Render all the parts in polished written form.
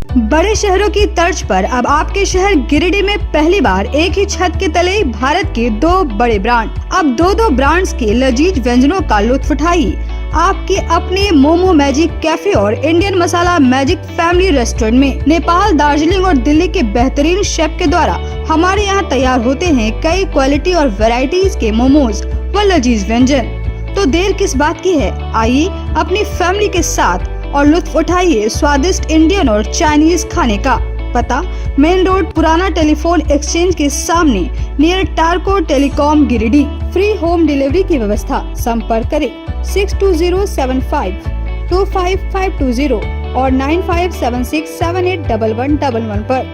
बड़े शहरों की तर्ज पर अब आपके शहर गिरिडीह में पहली बार एक ही छत के तले भारत के 2 बड़े ब्रांड। अब दो ब्रांड्स के लजीज व्यंजनों का लुत्फ उठाइए आपके अपने मोमो मैजिक कैफे और इंडियन मसाला मैजिक फैमिली रेस्टोरेंट में। नेपाल, दार्जिलिंग और दिल्ली के बेहतरीन शेफ के द्वारा हमारे यहाँ तैयार होते हैं कई क्वालिटी और वैरायटीज के मोमोज व लजीज व्यंजन। तो देर किस बात की है, आइए अपनी फैमिली के साथ और लुत्फ उठाइए स्वादिष्ट इंडियन और चाइनीज खाने का। पता मेन रोड, पुराना टेलीफोन एक्सचेंज के सामने, near Tarco telecom, Giridih. Free home delivery की व्यवस्था। संपर्क करें 6207525520 और 9576781111 पर।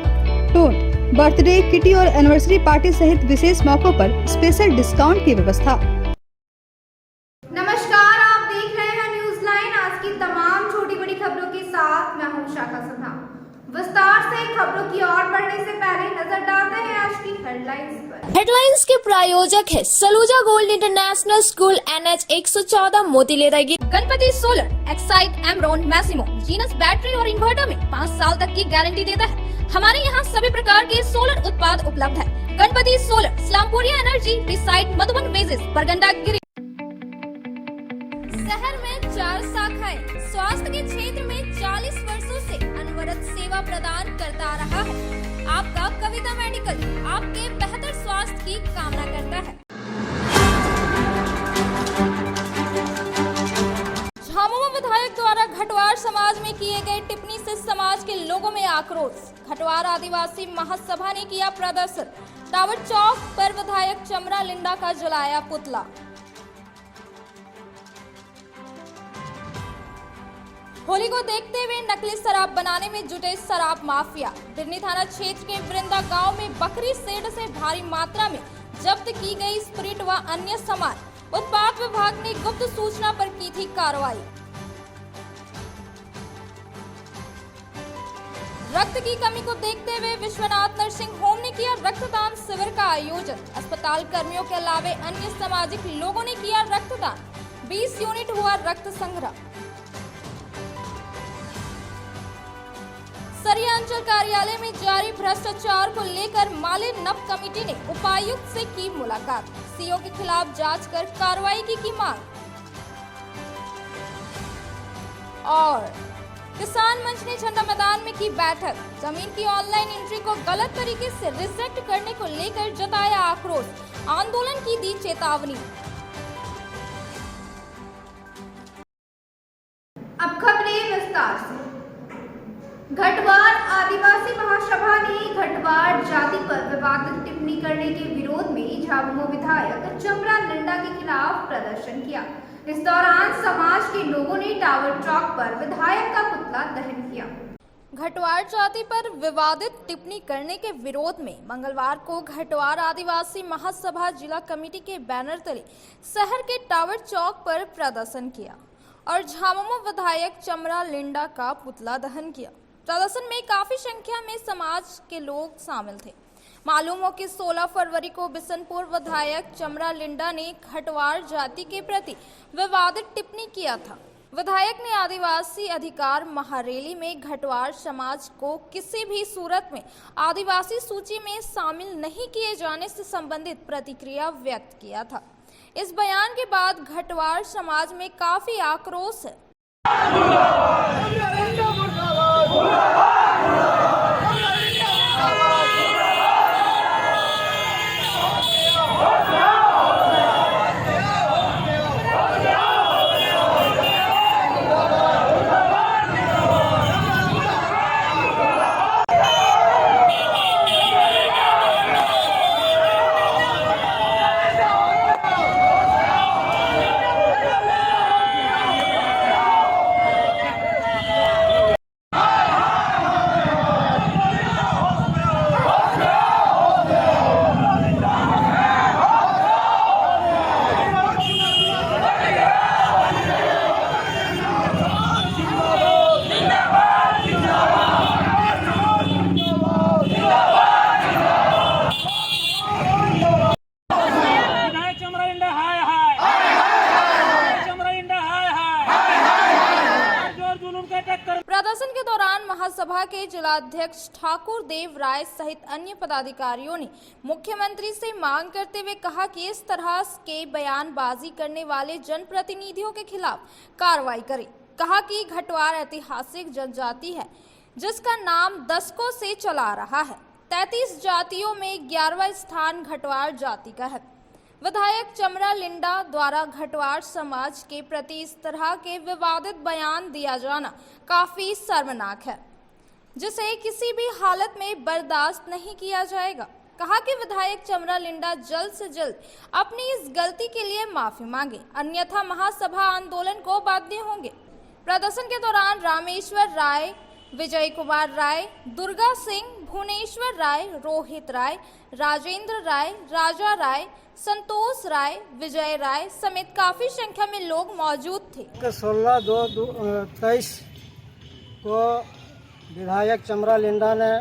टोट बर्थडे, किटी और एनिवर्सरी पार्टी सहित विशेष मौकों पर स्पेशल डिस्काउंट की व्यवस्था। नमस्कार, आप देख रहे हैं न्यूज लाइन। आज की तमाम छोटी बड़ी खबरों के साथ मैं हूं शाखा सिन्हा। विस्तार से खबरों की ओर बढ़ने से पहले नजर डालते हैं आज की हेडलाइंस पर। हेडलाइंस के प्रायोजक है Saluja gold international school, NH 114, मोतीलेरागी। Ganpati solar, Exide, Amaron, Maximo, Genus battery और इन्वर्टर में 5 साल तक की गारंटी देता है। हमारे यहाँ सभी प्रकार के सोलर उत्पाद उपलब्ध है। गणपति सोलर, स्लामपुरिया एनर्जी, रिसाइट, मधुबन बेसिस, परगंडा, गिरी। शहर में 4 शाखाएं स्वास्थ्य के क्षेत्र में 40 वर्षों से अनवरत सेवा प्रदान करता रहा है। आपका कविता मेडिकल आपके बेहतर स्वास्थ्य की कामना करता है। झामुमो विधायक द्वारा घटवार समाज में किए गए टिप्पणी से समाज के लोगों में आक्रोश। घटवार आदिवासी महासभा ने किया प्रदर्शन। टावर चौक पर विधायक चमरा लिंडा का जलाया पुतला। होली को देखते हुए नकली शराब बनाने में जुटे शराब माफिया। बिरनी थाना क्षेत्र के वृंदा गांव में बकरी शेड से भारी मात्रा में जब्त की गई स्प्रिट व अन्य सामान। उत्पाद विभाग ने गुप्त सूचना पर की थी कार्रवाई। रक्त की कमी को देखते हुए विश्वनाथ नर्सिंग होम ने किया रक्तदान शिविर का आयोजन। अस्पताल कर्मियों के अलावे अन्य सामाजिक लोगों ने किया रक्तदान। 20 यूनिट हुआ रक्त संग्रह। सरिया अंचल कार्यालय में जारी भ्रष्टाचार को लेकर माले नप कमेटी ने उपायुक्त से की मुलाकात। सीओ के खिलाफ जांच कर कार्रवाई की मांग। और किसान मंच ने झंडा मैदान में की बैठक। जमीन की ऑनलाइन एंट्री को गलत तरीके से रिजेक्ट करने को लेकर जताया आक्रोश। आंदोलन की दी चेतावनी। अब खबरें विस्तार से। घटवार आदिवासी महासभा ने घटवार जाति पर विवादित टिप्पणी करने के विरोध में झामुमो विधायक चमरा लिंडा के खिलाफ प्रदर्शन किया। इस दौरान समाज के लोगों ने टावर चौक पर विधायक का पुतला दहन किया। घटवार जाति पर विवादित टिप्पणी करने के विरोध में मंगलवार को घटवार आदिवासी महासभा जिला कमेटी के बैनर तले शहर के टावर चौक पर प्रदर्शन किया और झामुमो विधायक चमरा लिंडा का पुतला दहन किया। प्रदर्शन में काफी संख्या में समाज के लोग शामिल थे। मालूम हो कि 16 फरवरी को बिशनपुर विधायक चमरा लिंडा ने घटवार जाति के प्रति विवादित टिप्पणी किया था। विधायक ने आदिवासी अधिकार महारैली में घटवार समाज को किसी भी सूरत में आदिवासी सूची में शामिल नहीं किए जाने से संबंधित प्रतिक्रिया व्यक्त किया था। इस बयान के बाद घटवार समाज में काफी आक्रोश है। महासभा के जिलाध्यक्ष ठाकुर देव राय सहित अन्य पदाधिकारियों ने मुख्यमंत्री से मांग करते हुए कहा कि इस तरह के बयानबाजी करने वाले जनप्रतिनिधियों के खिलाफ कार्रवाई करें। कहा कि घटवार ऐतिहासिक जनजाति है जिसका नाम दशकों से चला रहा है। 33 जातियों में 11वां स्थान घटवार जाति का है। विधायक चमरा लिंडा द्वारा घटवार समाज के प्रति इस तरह के विवादित बयान दिया जाना काफी शर्मनाक है, जिसे किसी भी हालत में बर्दाश्त नहीं किया जाएगा। कहा कि विधायक चमरा लिंडा जल्द से जल्द अपनी इस गलती के लिए माफी मांगे, अन्यथा महासभा आंदोलन को बाध्य होंगे। प्रदर्शन के दौरान रामेश्वर राय, विजय कुमार राय, दुर्गा सिंह, भुवनेश्वर राय, रोहित राय, राजेंद्र राय, राजा राय, संतोष राय, विजय राय समेत काफी संख्या में लोग मौजूद थे। 16/2/23 को विधायक चमरा लिंडा ने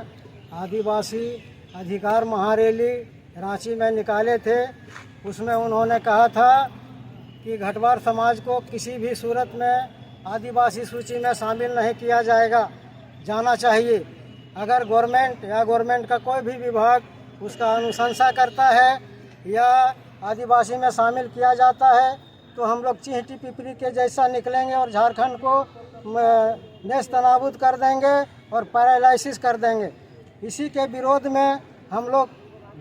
आदिवासी अधिकार महारैली रांची में निकाले थे। उसमें उन्होंने कहा था कि घटवार समाज को किसी भी सूरत में आदिवासी सूची में शामिल नहीं किया जाना चाहिए। अगर गवर्नमेंट का कोई भी विभाग उसका अनुशंसा करता है या आदिवासी में शामिल किया जाता है तो हम लोग चींटी पिपरी के जैसा निकलेंगे और झारखंड को नेस्तनाबूद कर देंगे और पैरालाइसिस कर देंगे। इसी के विरोध में हम लोग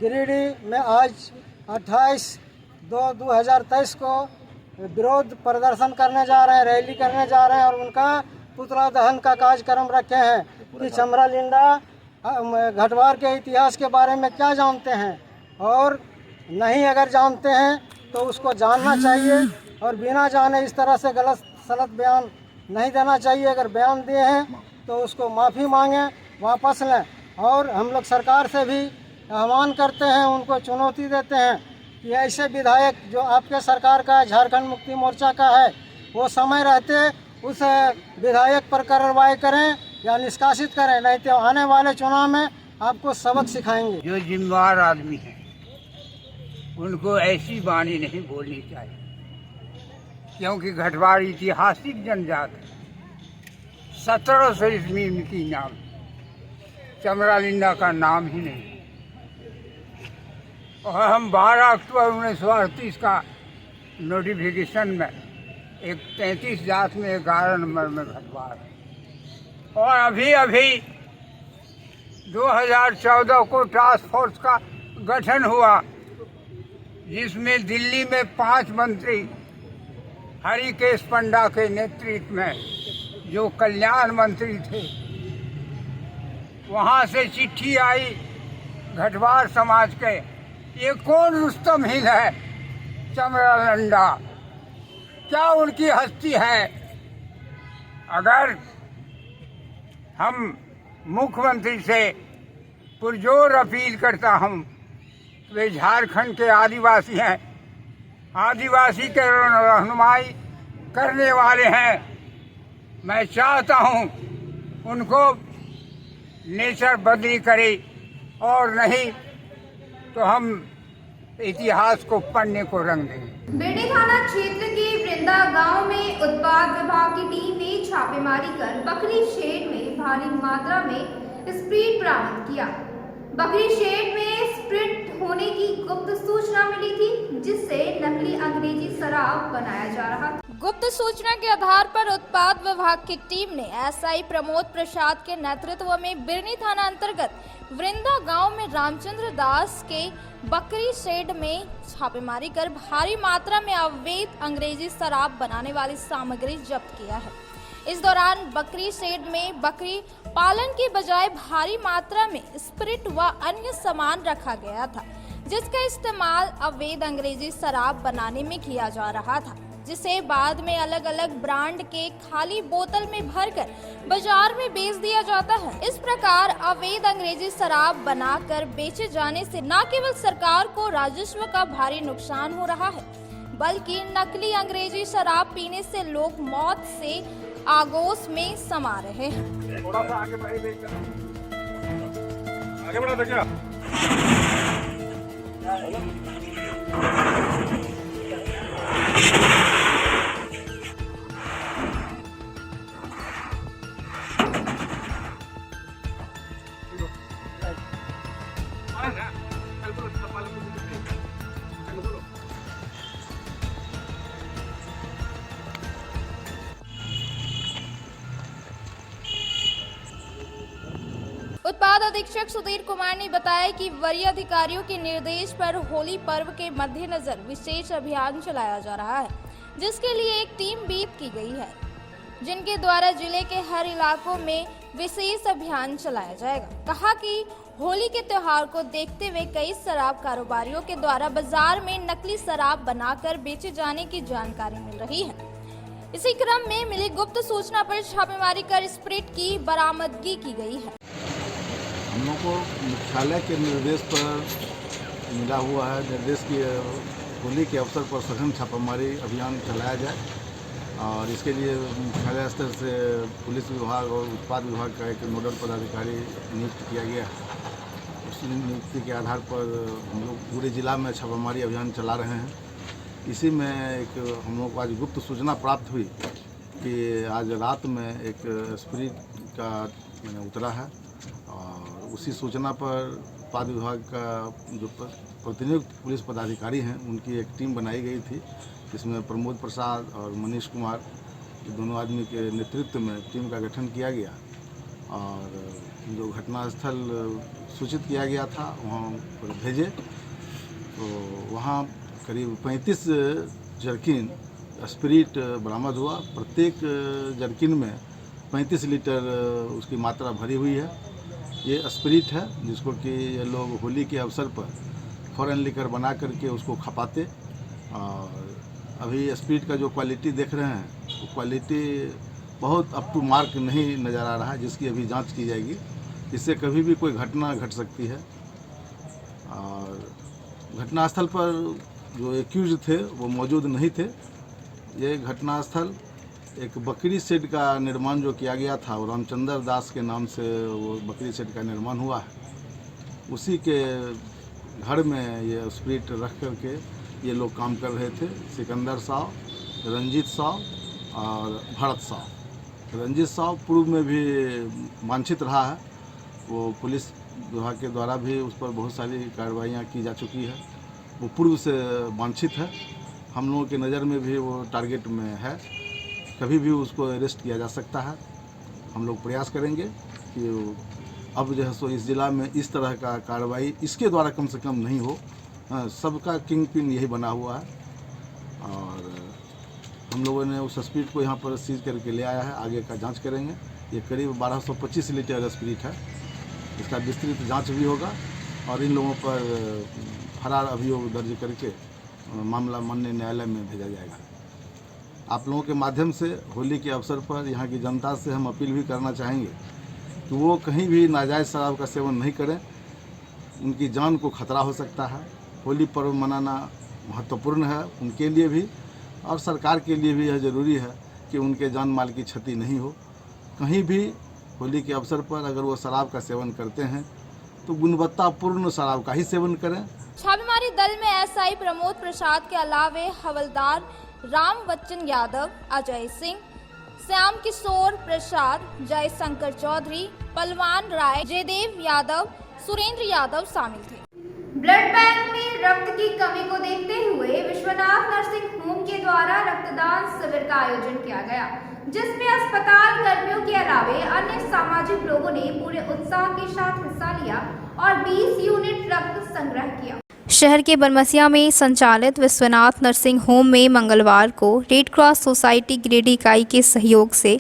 गिरिडीह में आज 28/2/2023 को विरोध प्रदर्शन करने जा रहे हैं, रैली करने जा रहे हैं और उनका पुतला दहन का कार्यक्रम रखे हैं कि चमरा लिंडा घटवार के इतिहास के बारे में क्या जानते हैं, और नहीं अगर जानते हैं तो उसको जानना चाहिए और बिना जाने इस तरह से गलत सलत बयान नहीं देना चाहिए। अगर बयान दिए हैं तो उसको माफ़ी मांगें, वापस लें। और हम लोग सरकार से भी आह्वान करते हैं, उनको चुनौती देते हैं कि ऐसे विधायक जो आपके सरकार का है, झारखंड मुक्ति मोर्चा का है, वो समय रहते उस विधायक पर कार्रवाई करें या निष्कासित करें, नहीं तो आने वाले चुनाव में आपको सबक सिखाएंगे। जो जिम्मेदार आदमी है उनको ऐसी वाणी नहीं बोलनी चाहिए, क्योंकि घटवार ऐतिहासिक जनजाति 1700 ईस्वी की नाम, चमरा लिंडा का नाम ही नहीं। और हम 12 अक्टूबर 1938 का नोटिफिकेशन में एक 33 जात में 11 नंबर में घटवार, और अभी 2014 को टास्क फोर्स का गठन हुआ जिसमें दिल्ली में 5 मंत्री हरिकेश पंडा के नेतृत्व में, जो कल्याण मंत्री थे, वहाँ से चिट्ठी आई घटवार समाज के, ये कौन रुस्तम हिल है, चमरा लिंडा, क्या उनकी हस्ती है। अगर हम मुख्यमंत्री से पुरजोर अपील करता हूँ, वे झारखंड के आदिवासी हैं, आदिवासी के रहनुमाई करने वाले हैं। मैं चाहता हूँ उनको नेचर बदली करे, और नहीं तो हम इतिहास को पढ़ने को रंग देंगे। बिरनी थाना क्षेत्र के वृंदा गांव में उत्पाद विभाग की टीम ने छापेमारी कर बकरी शेड में भारी मात्रा में स्प्रीट बरामद किया। बकरी शेड में स्प्रिट होने की गुप्त सूचना मिली थी, जिससे नकली अंग्रेजी शराब बनाया जा रहा था। गुप्त सूचना के आधार पर उत्पाद विभाग की टीम ने एसआई प्रमोद प्रसाद के नेतृत्व में बिरनी थाना अंतर्गत वृंदा गांव में रामचंद्र दास के बकरी शेड में छापेमारी कर भारी मात्रा में अवैध अंग्रेजी शराब बनाने वाली सामग्री जब्त किया है। इस दौरान बकरी शेड में बकरी पालन की बजाय भारी मात्रा में स्प्रिट व अन्य सामान रखा गया था, जिसका इस्तेमाल अवैध अंग्रेजी शराब बनाने में किया जा रहा था, जिसे बाद में अलग अलग ब्रांड के खाली बोतल में भरकर बाजार में बेच दिया जाता है। इस प्रकार अवैध अंग्रेजी शराब बनाकर बेचे जाने से न केवल सरकार को राजस्व का भारी नुकसान हो रहा है, बल्कि नकली अंग्रेजी शराब पीने से लोग मौत से आगोश में समा रहे हैं। थोड़ा सा आगे बढ़ा बेटा। अधीक्षक सुधीर कुमार ने बताया कि वरीय अधिकारियों के निर्देश पर होली पर्व के मद्देनजर विशेष अभियान चलाया जा रहा है, जिसके लिए एक टीम बीप की गई है, जिनके द्वारा जिले के हर इलाकों में विशेष अभियान चलाया जाएगा। कहा कि होली के त्योहार को देखते हुए कई शराब कारोबारियों के द्वारा बाजार में नकली शराब बनाकर बेचे जाने की जानकारी मिल रही है। इसी क्रम में मिली गुप्त सूचना पर छापेमारी कर स्प्रिट की बरामदगी की गई है। हम लोग को मुख्यालय के निर्देश पर मिला हुआ है निर्देश की होली के अवसर पर सघन छापामारी अभियान चलाया जाए और इसके लिए मुख्यालय स्तर से पुलिस विभाग और उत्पाद विभाग का एक नोडल पदाधिकारी नियुक्त किया गया है। उस नियुक्ति के आधार पर हम लोग पूरे जिला में छापामारी अभियान चला रहे हैं। इसी में एक हम लोग को आज गुप्त सूचना प्राप्त हुई कि आज रात में एक स्प्रिट का उतरा है और उसी सूचना पर उत्पाद विभाग का जो प्रतिनियुक्त पुलिस पदाधिकारी हैं उनकी एक टीम बनाई गई थी, जिसमें प्रमोद प्रसाद और मनीष कुमार दोनों आदमी के नेतृत्व में टीम का गठन किया गया और जो घटनास्थल सूचित किया गया था वहाँ पर भेजे। तो वहाँ करीब 35 जर्किन स्प्रिट बरामद हुआ। प्रत्येक जर्किन में 35 लीटर उसकी मात्रा भरी हुई है। ये स्प्रिट है जिसको कि ये लोग होली के अवसर पर फॉरेन लिकर बना करके उसको खपाते और अभी स्प्रिट का जो क्वालिटी देख रहे हैं वो क्वालिटी बहुत अप टू मार्क नहीं नज़र आ रहा है, जिसकी अभी जांच की जाएगी। इससे कभी भी कोई घटना घट सकती है और घटनास्थल पर जो एक्यूज थे वो मौजूद नहीं थे। ये घटनास्थल एक बकरी शेड का निर्माण जो किया गया था और रामचंद्र दास के नाम से वो बकरी शेड का निर्माण हुआ है। उसी के घर में ये स्प्रिट रख करके ये लोग काम कर रहे थे। सिकंदर साव, रंजीत साव और भरत साव। रंजीत साव पूर्व में भी वांछित रहा है, वो पुलिस विभाग के द्वारा भी उस पर बहुत सारी कार्रवाइयाँ की जा चुकी है। वो पूर्व से वांछित है, हम लोगों के नज़र में भी वो टारगेट में है, कभी भी उसको अरेस्ट किया जा सकता है। हम लोग प्रयास करेंगे कि अब जो है सो इस ज़िला में इस तरह का कार्रवाई इसके द्वारा कम से कम नहीं हो। सबका किंग पिन यही बना हुआ है और हम लोगों ने उस स्प्रिट को यहाँ पर सीज करके ले आया है। आगे का जांच करेंगे। ये करीब 1225 लीटर स्प्रिट है, इसका विस्तृत जांच भी होगा और इन लोगों पर फरार अभियोग दर्ज करके मामला माननीय न्यायालय में भेजा जाएगा। आप लोगों के माध्यम से होली के अवसर पर यहाँ की जनता से हम अपील भी करना चाहेंगे कि वो कहीं भी नाजायज़ शराब का सेवन नहीं करें, उनकी जान को खतरा हो सकता है। होली पर्व मनाना महत्वपूर्ण है उनके लिए भी और सरकार के लिए भी यह ज़रूरी है कि उनके जान माल की क्षति नहीं हो। कहीं भी होली के अवसर पर अगर वो शराब का सेवन करते हैं तो गुणवत्तापूर्ण शराब का ही सेवन करें। छापेमारी दल में एसआई प्रमोद प्रसाद के अलावे हवलदार राम बच्चन यादव, अजय सिंह, श्याम किशोर प्रसाद, जयशंकर चौधरी, पलवान राय, जयदेव यादव, सुरेंद्र यादव शामिल थे। ब्लड बैंक में रक्त की कमी को देखते हुए विश्वनाथ नर्सिंग होम के द्वारा रक्तदान शिविर का आयोजन किया गया, जिसमें अस्पताल कर्मियों के अलावे अन्य सामाजिक लोगों ने पूरे उत्साह के साथ हिस्सा लिया और 20 यूनिट रक्त संग्रह किया। शहर के बरमसिया में संचालित विश्वनाथ नर्सिंग होम में मंगलवार को रेड क्रॉस सोसाइटी गिरिडीह इकाई के सहयोग से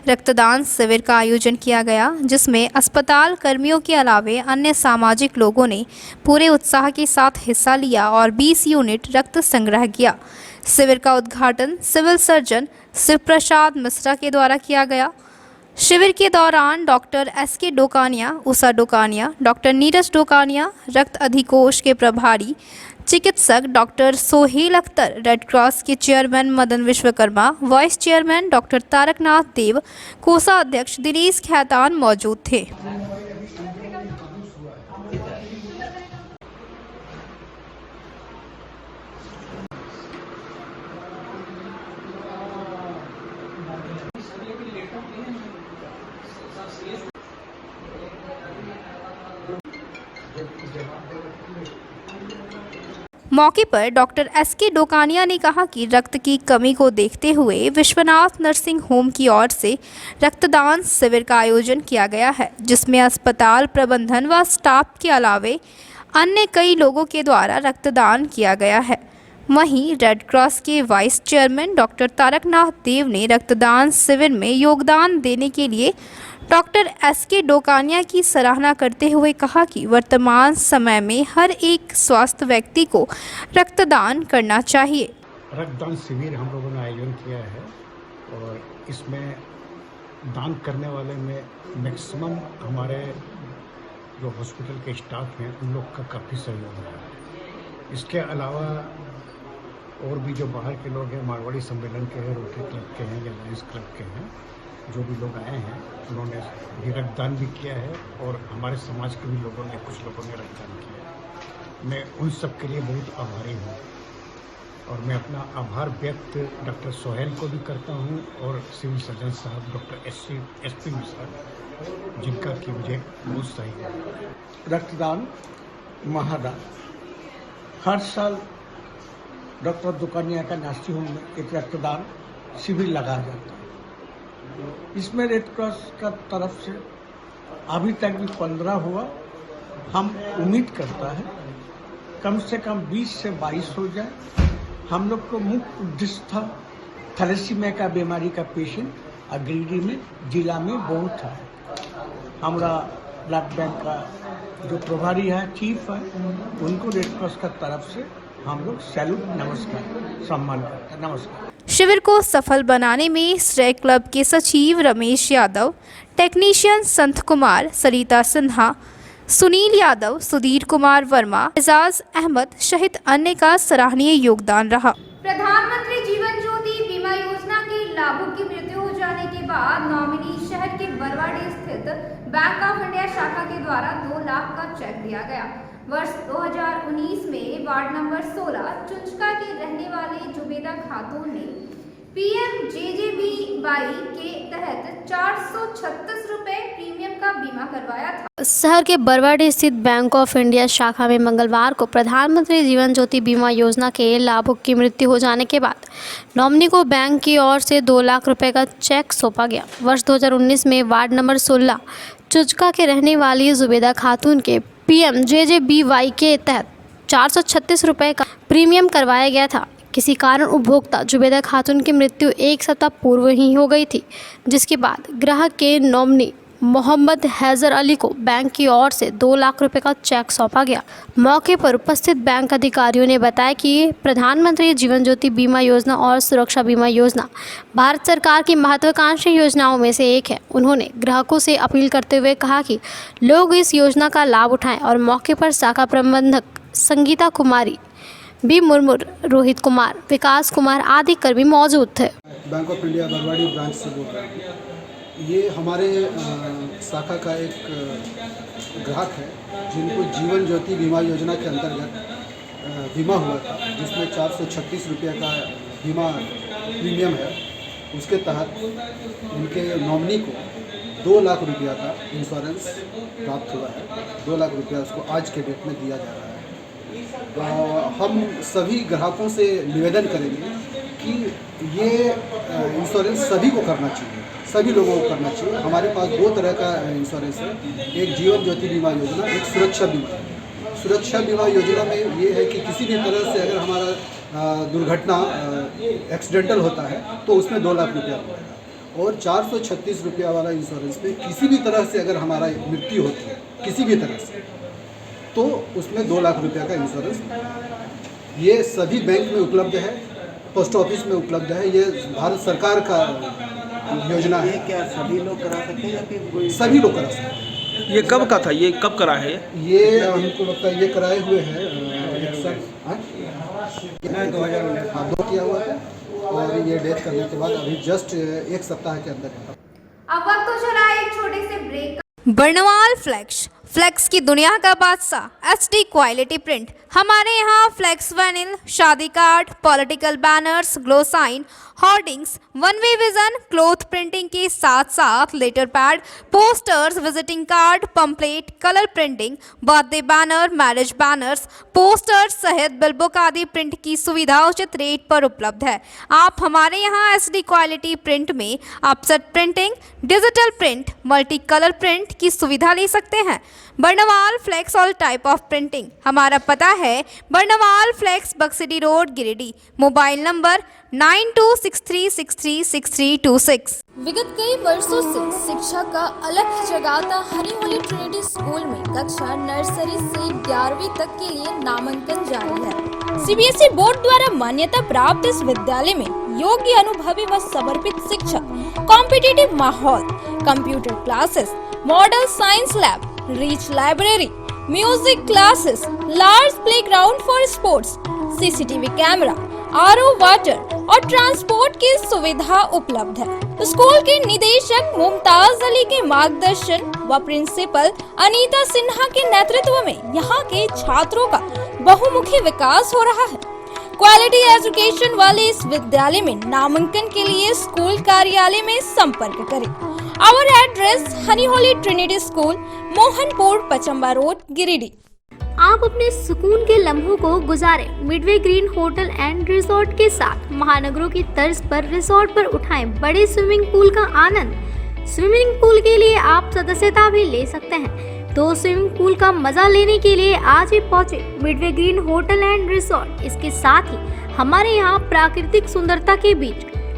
रक्तदान शिविर का आयोजन किया गया, जिसमें अस्पताल कर्मियों के अलावे अन्य सामाजिक लोगों ने पूरे उत्साह के साथ हिस्सा लिया और 20 यूनिट रक्त संग्रह किया। शिविर का उद्घाटन सिविल सर्जन शिव प्रसाद मिश्रा के द्वारा किया गया। शिविर के दौरान डॉक्टर एस.के. डोकानिया, उषा डोकानिया, डॉक्टर नीरज डोकानिया, रक्त अधिकोष के प्रभारी चिकित्सक doctor Sohail Akhtar, red cross के chairman Madan Vishwakarma, vice chairman doctor Taraknath Dev, कोषाध्यक्ष दिनेश खैतान मौजूद थे। मौके पर डॉक्टर एसके डोकानिया ने कहा कि रक्त की कमी को देखते हुए विश्वनाथ नर्सिंग होम की ओर से रक्तदान शिविर का आयोजन किया गया है, जिसमें अस्पताल प्रबंधन व स्टाफ के अलावे अन्य कई लोगों के द्वारा रक्तदान किया गया है। वहीं रेड क्रॉस के वाइस चेयरमैन डॉक्टर तारकनाथ देव ने रक्तदान शिविर में योगदान देने के लिए डॉक्टर एसके डोकानिया की सराहना करते हुए कहा कि वर्तमान समय में हर एक स्वस्थ व्यक्ति को रक्तदान करना चाहिए। रक्तदान शिविर हम लोगों ने आयोजन किया है और इसमें दान करने वाले में मैक्सिमम हमारे जो हॉस्पिटल के स्टाफ हैं उन लोग का काफ़ी सहयोग रहा है। इसके अलावा और भी जो बाहर के लोग हैं, मारवाड़ी सम्मेलन के हैं, रोटरी क्लब के हैं या लायंस क्लब के हैं, जो भी लोग आए हैं उन्होंने भी रक्तदान भी किया है और हमारे समाज के भी लोगों ने, कुछ लोगों ने रक्तदान किया है। मैं उन सब के लिए बहुत आभारी हूँ और मैं अपना आभार व्यक्त डॉक्टर सोहेल को भी करता हूँ और सिविल सर्जन साहब डॉक्टर एसपी साहब, जिनका कि मुझे बहुत सही है। रक्तदान महादान हर साल डॉक्टर दुकानिया का नर्सिंग होम में एक रक्तदान शिविर लगाया जाता है। इसमें रेड क्रॉस का तरफ से अभी तक भी 15 हुआ। हम उम्मीद करता है कम से कम 20 से 22 हो जाए। हम लोग को मुख्य उद्देश्य था थैलेसीमिया का बीमारी का पेशेंट गिरिडीह में जिला में बहुत है। हमारा ब्लड बैंक का जो प्रभारी है, चीफ है, उनको रेड क्रॉस का तरफ से हम लोग सैल्यूट, नमस्कार, सम्मान करते हैं। नमस्कार। शिविर को सफल बनाने में श्रेय क्लब के सचिव रमेश यादव, टेक्नीशियन संत कुमार, सरिता सिन्हा, सुनील यादव, सुधीर कुमार वर्मा, एजाज अहमद सहित अन्य का सराहनीय योगदान रहा। प्रधानमंत्री जीवन ज्योति बीमा योजना के लाभुक की मृत्यु हो जाने के बाद नॉमिनी शहर के बरवाडी स्थित बैंक ऑफ इंडिया शाखा के द्वारा 2 लाख का चेक दिया गया। वर्ष 2019 में वार्ड नंबर 16 चुंचका के रहने वाले जुबेदा खातून ने PMJJBY के तहत 436 रुपए प्रीमियम का बीमा करवाया था। शहर के बरवाडी स्थित बैंक ऑफ इंडिया शाखा में मंगलवार को प्रधानमंत्री जीवन ज्योति बीमा योजना के लाभुक की मृत्यु हो जाने के बाद नॉमिनी को बैंक की ओर से 2 लाख रुपए का चेक सौंपा गया। वर्ष 2019 में वार्ड नंबर 16 चुचका के रहने वाली जुबेदा खातून के PMJJBY के तहत 436 रुपए का प्रीमियम करवाया गया था। किसी कारण उपभोक्ता जुबेदा खातून की मृत्यु 1 सप्ताह पूर्व ही हो गई थी, जिसके बाद ग्राहक के नॉमिनी मोहम्मद हैदर अली को बैंक की ओर से 2 लाख रुपए का चेक सौंपा गया। मौके पर उपस्थित बैंक अधिकारियों ने बताया कि प्रधानमंत्री जीवन ज्योति बीमा योजना और सुरक्षा बीमा योजना भारत सरकार की महत्वाकांक्षी योजनाओं में से एक है। उन्होंने ग्राहकों से अपील करते हुए कहा कि लोग इस योजना का लाभ उठाएं और मौके पर शाखा प्रबंधक संगीता कुमारी, बी मुर्मू, रोहित कुमार, विकास कुमार आदि कर्मी मौजूद थे। Bank of India Barwadi branch से बोल रहा हूँ। ये हमारे शाखा का एक ग्राहक है जिनको जीवन ज्योति बीमा योजना के अंतर्गत बीमा हुआ था, जिसमें 436 रुपये का बीमा प्रीमियम है। उसके तहत उनके नॉमिनी को 2 लाख रुपया का इंश्योरेंस प्राप्त हुआ है। 2 लाख रुपया उसको आज के डेट में दिया जा रहा है। हम सभी ग्राहकों से निवेदन करेंगे कि ये इंश्योरेंस सभी को करना चाहिए, सभी लोगों को करना चाहिए। हमारे पास 2 तरह का इंश्योरेंस है, एक जीवन ज्योति बीमा योजना, एक सुरक्षा बीमा। सुरक्षा बीमा योजना में ये है कि किसी भी तरह से अगर हमारा दुर्घटना एक्सीडेंटल होता है तो उसमें 2 लाख रुपया मिलेगा। और 436 रुपया वाला इंश्योरेंस में किसी भी तरह से अगर हमारा मृत्यु होती है किसी भी तरह से, तो उसमें 2 लाख रुपया का इंश्योरेंस। ये सभी बैंक में उपलब्ध है, पोस्ट ऑफिस में उपलब्ध है। ये भारत सरकार का योजना है। क्या सभी लोग करा सकते हैं या फिर कोई? सभी लोग करा सकते हैं। ये कब का था? ये कब करा है? ये हमको लगता है ये कराए हुए हैं 2 किया हुआ है और ये डेथ करने के बाद अभी जस्ट 1 सप्ताह के अंदर। अब वक्त हो चला एक छोटे से ब्रेक। बर्नवाल फ्लैक्स फ्लेक्स की दुनिया का बादशाह HD क्वालिटी प्रिंट। हमारे यहाँ फ्लेक्स वाइनिल, शादी card, political banners, glow sign, hoardings, one way vision, cloth printing के साथ साथ letter pad, posters, visiting card, pamphlet, colour printing, birthday banner, marriage banners, posters सहित बिलबुक आदि प्रिंट की सुविधा उचित रेट पर उपलब्ध है। आप हमारे यहाँ SD क्वालिटी प्रिंट में offset printing, digital print, multi colour print की सुविधा ले सकते हैं। Barnwal flex all type of printing. हमारा पता है बर्नवाल फ्लेक्स बक्सिडी रोड, गिरिडीह। Mobile number 9263636326। विगत कई वर्षों से शिक्षा का अलग जगाता हनी होली ट्रिनिटी स्कूल में कक्षा नर्सरी से 11वीं तक के लिए नामांकन जारी है। CBSE बोर्ड द्वारा मान्यता प्राप्त इस विद्यालय में योग्य, अनुभवी व समर्पित शिक्षक, कॉम्पिटिटिव माहौल, computer classes, model science lab, rich library, music classes, large playground for sports, CCTV camera, RO water और ट्रांसपोर्ट की सुविधा उपलब्ध है। स्कूल के निदेशक मुमताज अली के मार्गदर्शन व प्रिंसिपल अनीता सिन्हा के नेतृत्व में यहाँ के छात्रों का बहुमुखी विकास हो रहा है। क्वालिटी एजुकेशन वाले इस विद्यालय में नामांकन के लिए स्कूल कार्यालय में संपर्क करें। Our address honey holy trinity school, Mohanpur, Pachamba road, Giridih. आप अपने सुकून के लम्हों को गुजारें midway green hotel and resort के साथ। महानगरों की तर्ज पर रिजॉर्ट पर उठाएं बड़े स्विमिंग पूल का आनंद। स्विमिंग पूल के लिए आप सदस्यता भी ले सकते हैं। तो स्विमिंग पूल का मजा लेने के लिए आज ही पहुंचे Midway green hotel and resort. इसके साथ ही हमारे यहाँ प्राकृतिक सुंदरता के बीच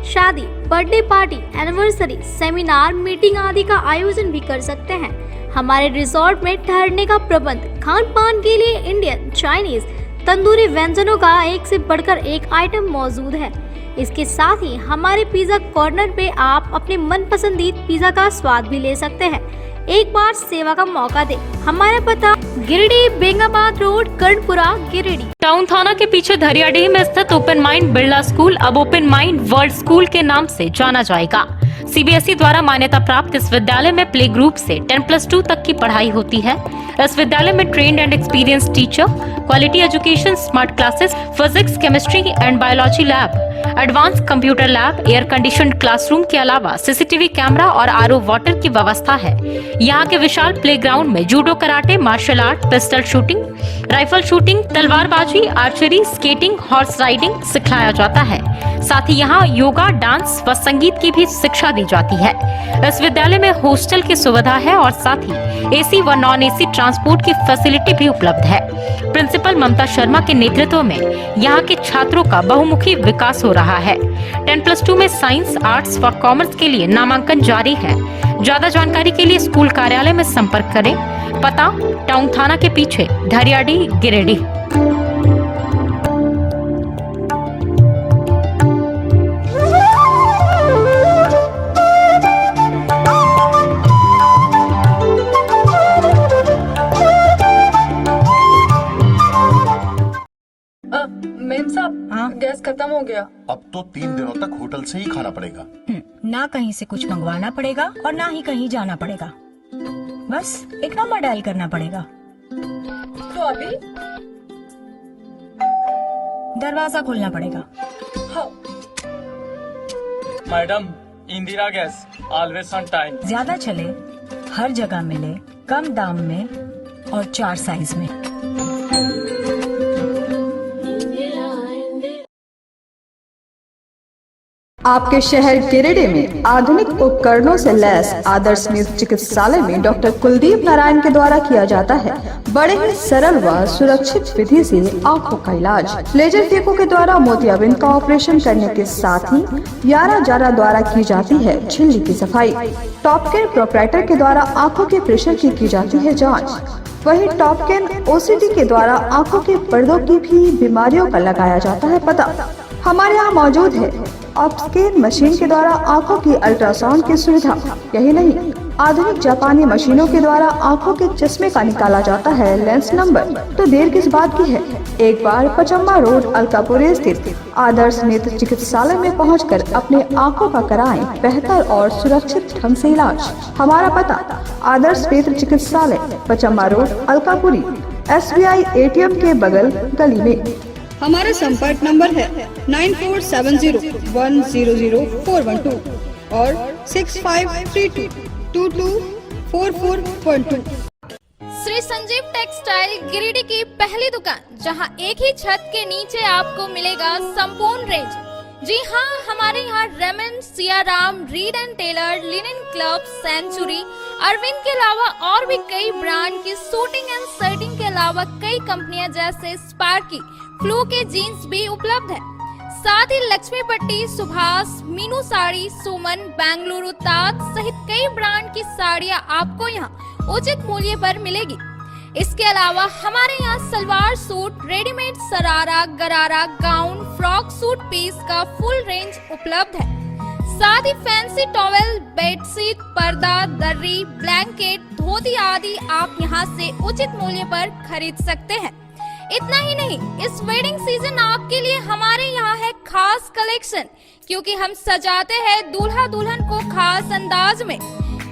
शादी, birthday party, anniversary, seminar, meeting आदि का आयोजन भी कर सकते हैं। हमारे रिजॉर्ट में ठहरने का प्रबंध, खान पान के लिए इंडियन, चाइनीज, तंदूरी व्यंजनों का एक से बढ़कर एक आइटम मौजूद है। इसके साथ ही हमारे पिज्जा कॉर्नर पे आप अपने मनपसंदीदा पिज्जा का स्वाद भी ले सकते हैं। एक बार सेवा का मौका दें। हमारा पता गिरिडीह, बेंगाबाद रोड, कर्णपुरा, गिरिडीह। टाउन थाना के पीछे धरियाडीह में स्थित ओपन माइंड बिरला स्कूल अब ओपन माइंड वर्ल्ड स्कूल के नाम से जाना जाएगा। CBSE द्वारा मान्यता प्राप्त इस विद्यालय में प्ले ग्रुप से 10+2 तक की पढ़ाई होती है। इस विद्यालय में trained and experience teacher, quality education, smart classes, physics, chemistry and biology lab, advance computer lab, air conditioned classroom के अलावा CCTV कैमरा और RO वाटर की व्यवस्था है। यहाँ के विशाल प्लेग्राउंड में judo, karate, martial art, pistol shooting, rifle shooting, तलवारबाजी, आर्चरी, स्केटिंग, हॉर्स राइडिंग सिखाया जाता है। साथ ही यहाँ योगा, डांस व संगीत की भी शिक्षा दी जाती है। इस विद्यालय में हॉस्टल की सुविधा है और साथ ही AC व नॉन AC ट्रांसपोर्ट की फैसिलिटी भी उपलब्ध है। प्रिंसिपल ममता शर्मा के नेतृत्व में यहाँ के छात्रों का बहुमुखी विकास हो रहा है। 10+2 में साइंस, आर्ट्स व कॉमर्स के लिए नामांकन जारी है। ज्यादा जानकारी के लिए स्कूल कार्यालय में संपर्क करें। पता टाउन थाना के पीछे, धरियाडीह, गिरिडीह। मेम साहब, हाँ? गैस खत्म हो गया। अब तो 3 दिनों तक होटल से ही खाना पड़ेगा। ना कहीं से कुछ मंगवाना पड़ेगा और ना ही कहीं जाना पड़ेगा। बस एक नंबर डायल करना पड़ेगा। तो अभी दरवाजा खोलना पड़ेगा। हाँ। Madam, Indira gas, always on time. ज्यादा चले, हर जगह मिले, कम दाम में और 4 साइज में। आपके शहर गिरिडीह में आधुनिक उपकरणों से लैस आदर्श नेत्र चिकित्सालय में डॉक्टर कुलदीप नारायण के द्वारा किया जाता है बड़े ही सरल व सुरक्षित विधि से आंखों का इलाज। लेजर फेको के द्वारा मोतियाबिंद का ऑपरेशन करने के साथ ही यारा जारा द्वारा की जाती है झिल्ली की सफाई। टॉपकेन प्रोपराइटर के द्वारा आंखों के प्रेशर की जाती है जाँच। वही टॉपकेन OCD के द्वारा आंखों के पर्दों की भी बीमारियों का लगाया जाता है पता। हमारे यहाँ मौजूद है ऑप्स्केन मशीन के द्वारा आंखों की अल्ट्रासाउंड की सुविधा। यही नहीं, आधुनिक जापानी मशीनों के द्वारा आंखों के चश्मे का निकाला जाता है लेंस नंबर। तो देर किस बात की है, एक बार पचम्मा रोड अलकापुरी स्थित आदर्श नेत्र चिकित्सालय में पहुंचकर अपने आंखों का कराएं बेहतर और सुरक्षित ढंग से इलाज। हमारा पता आदर्श नेत्र चिकित्सालय Pachamba road Alkapuri, SBI ATM के बगल गली में। हमारा संपर्क नंबर है 9470100412 और 6532224412। श्री संजीव टेक्सटाइल गिरिडीह की पहली दुकान, जहां एक ही छत के नीचे आपको मिलेगा संपूर्ण रेंज। जी हाँ, हमारे यहाँ Raymond, Siyaram, Reid and Taylor, linen club, century, Arvind के अलावा और भी कई ब्रांड की सूटिंग एंड शर्टिंग के अलावा कई कंपनियां जैसे स्पार्की, फ्लू के जीन्स भी उपलब्ध है। साथ ही लक्ष्मी पट्टी, सुभाष, मीनू साड़ी, सुमन, बेंगलुरु ताज सहित कई ब्रांड की साड़ियां आपको यहाँ उचित मूल्य पर मिलेगी। इसके अलावा हमारे यहाँ सलवार सूट, रेडीमेड सरारा, गरारा, गाउन, फ्रॉक सूट पीस का फुल रेंज उपलब्ध है। साथ ही फैंसी टॉवेल, बेडशीट, पर्दा, दर्री, ब्लैंकेट, धोती आदि आप यहाँ से उचित मूल्य पर खरीद सकते हैं। इतना ही नहीं, इस वेडिंग सीजन आपके लिए हमारे यहाँ है खास कलेक्शन, क्योंकि हम सजाते हैं दूल्हा दुल्हन को खास अंदाज में।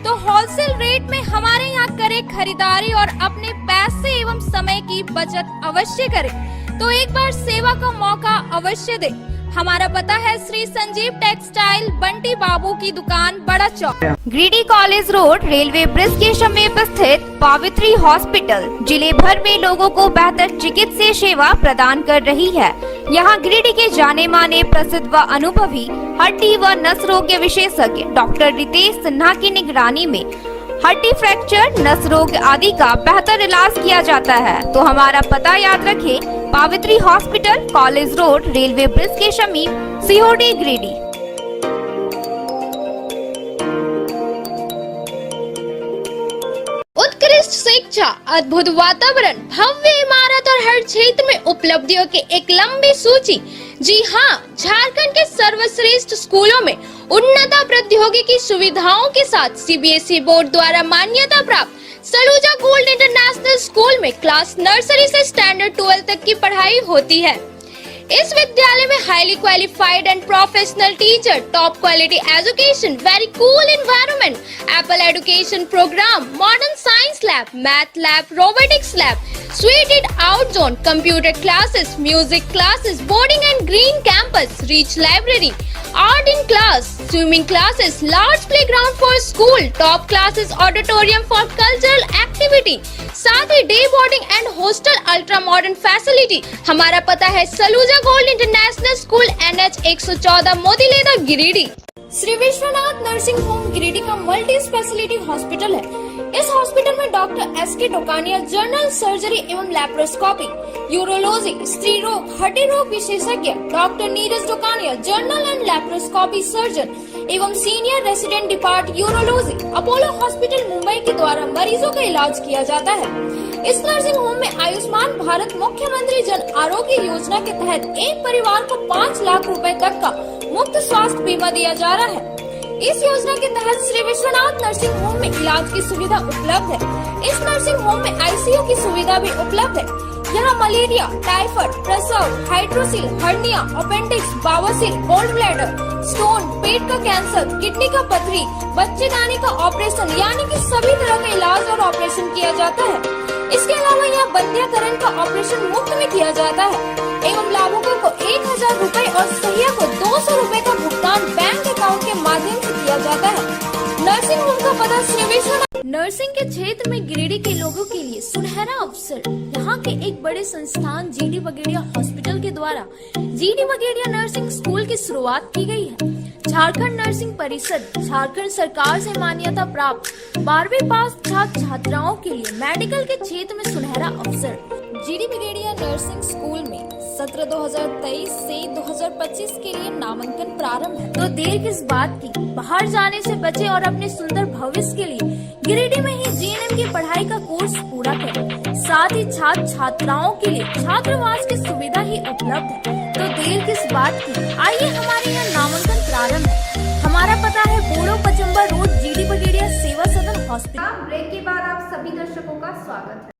तो होलसेल रेट में हमारे यहाँ करें खरीदारी और अपने पैसे एवं समय की बचत अवश्य करें। तो एक बार सेवा का मौका अवश्य दें। हमारा पता है श्री संजीव टेक्सटाइल, बंटी बाबू की दुकान, Bada Chowk, Giridih college road, railway bridge के समीप स्थित पावित्री हॉस्पिटल जिले भर में लोगों को बेहतर चिकित्सीय सेवा प्रदान कर रही है। यहाँ गिरिडीह के जाने माने प्रसिद्ध व अनुभवी हड्डी व नस रोग के विशेषज्ञ डॉक्टर रितेश सिन्हा की निगरानी में हड्डी फ्रैक्चर, नस रोग आदि का बेहतर इलाज किया जाता है। तो हमारा पता याद रखें, Pavitri hospital, college road, railway bridge के समीप, सीओडी, गिरिडीह। उत्कृष्ट शिक्षा, अद्भुत वातावरण, भव्य इमारत और हर क्षेत्र में उपलब्धियों की एक लंबी सूची। जी हाँ, झारखंड के सर्वश्रेष्ठ स्कूलों में उन्नत प्रौद्योगिकी सुविधाओं के साथ CBSE बोर्ड द्वारा मान्यता प्राप्त सलूजा गोल्ड इंटरनेशनल स्कूल में क्लास नर्सरी से स्टैंडर्ड 12 तक की पढ़ाई होती है। इस विद्यालय में highly qualified and professional teacher, top quality education, very cool environment, apple education programme, modern science lab, math lab, robotics lab, seated out zone, computer classes, music classes, boarding and green campus, rich library, art in class, swimming classes, large playground for school, top classes, auditorium for cultural activity, साथ ही day boarding and hostel, ultra modern facility. हमारा पता है Saluja gold international school, NH 114, Motileda, Giridih. Shri Vishwanath nursing home Giridih का multi speciality hospital है। इस hospital में doctor SK Tokania general surgery एवं लैप्रोस्कोपी, यूरोलॉजी, स्त्री रोग, हड्डी रोग विशेषज्ञ, doctor Neeraj Tokania general and laparoscopy surgeon एवं senior resident depart urology, Apollo hospital Mumbai के द्वारा मरीजों का इलाज किया जाता है। इस नर्सिंग होम में आयुष्मान भारत मुख्यमंत्री जन आरोग्य योजना के तहत एक परिवार को 5 लाख रुपए तक का मुफ्त स्वास्थ्य बीमा दिया जा रहा है। इस योजना के तहत श्री विश्वनाथ नर्सिंग होम में इलाज की सुविधा उपलब्ध है। इस नर्सिंग होम में ICU की सुविधा भी उपलब्ध है। यहाँ मलेरिया, टाइफाइड, प्रसव, हाइड्रोसिल, हर्निया, अपेंडिक्स, बावसील, गोल्ड ब्लैडर, स्टोन, पेट का कैंसर, किडनी का पथरी, बच्चेदानी का ऑपरेशन यानी कि सभी तरह का इलाज और ऑपरेशन किया जाता है। इसके अलावा यहाँ बंध्याकरण का ऑपरेशन मुफ्त में किया जाता है एवं लाभुकों को 1000 रुपए और सहिया को 200 रुपए का भुगतान बैंक अकाउंट के माध्यम से किया जाता है। नर्सिंग होम का पता श्री विश्वनाथ। नर्सिंग के क्षेत्र में गिरिडीह के लोगों के लिए सुनहरा अवसर। यहाँ के एक बड़े संस्थान GD बगेड़िया हॉस्पिटल के द्वारा GD बगेड़िया नर्सिंग स्कूल की शुरुआत की गई है। झारखंड नर्सिंग परिषद झारखंड सरकार से मान्यता प्राप्त 12वीं पास छात्र छात्राओं के लिए मेडिकल के क्षेत्र में सुनहरा अवसर। GD बगेड़िया नर्सिंग स्कूल में सत्र 2023 से 2025 के लिए नामांकन प्रारंभ है। तो देर किस बात की, बाहर जाने से बचे और अपने सुंदर भविष्य के लिए गिरिडीह में ही GNM की पढ़ाई का कोर्स पूरा करें। साथ ही छात्र छात्राओं के लिए छात्रावास की सुविधा ही उपलब्ध है। तो देर किस बात की, आइए हमारे यहाँ नामांकन प्रारंभ है। हमारा पता है बोड़ो पचम्बा रोड, GD बगेड़िया सेवा सदन हॉस्पिटल। ब्रेक के बाद आप सभी दर्शकों का स्वागत है।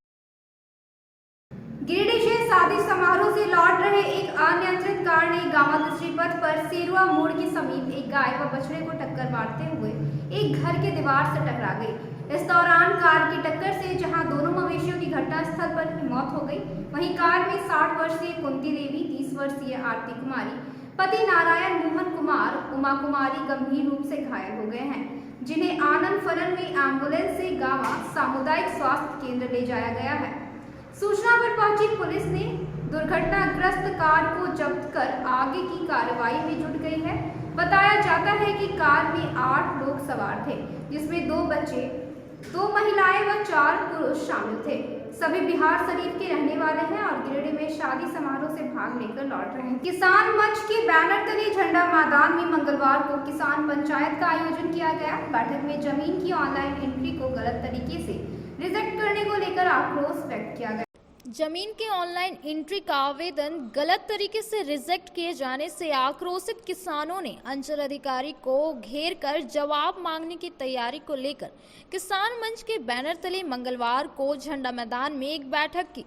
गिरिडीह से शादी समारोह से लौट रहे एक अनियंत्रित कार ने गांवा दृष्टि पथ पर सेरुआ मोड़ के समीप एक गाय व बछड़े को टक्कर मारते हुए एक घर के दीवार से टकरा गई। इस दौरान कार की टक्कर से जहां दोनों मवेशियों की घटनास्थल पर ही मौत हो गई, वहीं कार में 60 वर्षीय कुंती देवी, 30 वर्षीय आरती कुमारी, पति नारायण मोहन कुमार, उमा कुमारी गंभीर रूप से घायल हो गए हैं, जिन्हें आनंद फनन में एम्बुलेंस से गांवा सामुदायिक स्वास्थ्य केंद्र ले जाया गया है। सूचना पर पहुंची पुलिस ने दुर्घटनाग्रस्त कार को जब्त कर आगे की कार्रवाई में जुट गई है। बताया जाता है कि कार में 8 लोग सवार थे, जिसमें 2 बच्चे, 2 महिलाएं व 4 पुरुष शामिल थे। सभी बिहार शरीफ के रहने वाले हैं और गिरिडीह में शादी समारोह से भाग लेकर लौट रहे हैं। किसान मंच के बैनर तले झंडा मैदान में मंगलवार को किसान पंचायत का आयोजन किया गया। बैठक में जमीन की ऑनलाइन एंट्री को गलत तरीके से रिजेक्ट करने को लेकर आक्रोश व्यक्त किया गया। जमीन के ऑनलाइन एंट्री का आवेदन गलत तरीके से रिजेक्ट किए जाने से आक्रोशित किसानों ने अंचल अधिकारी को घेर कर जवाब मांगने की तैयारी को लेकर किसान मंच के बैनर तले मंगलवार को झंडा मैदान में एक बैठक की।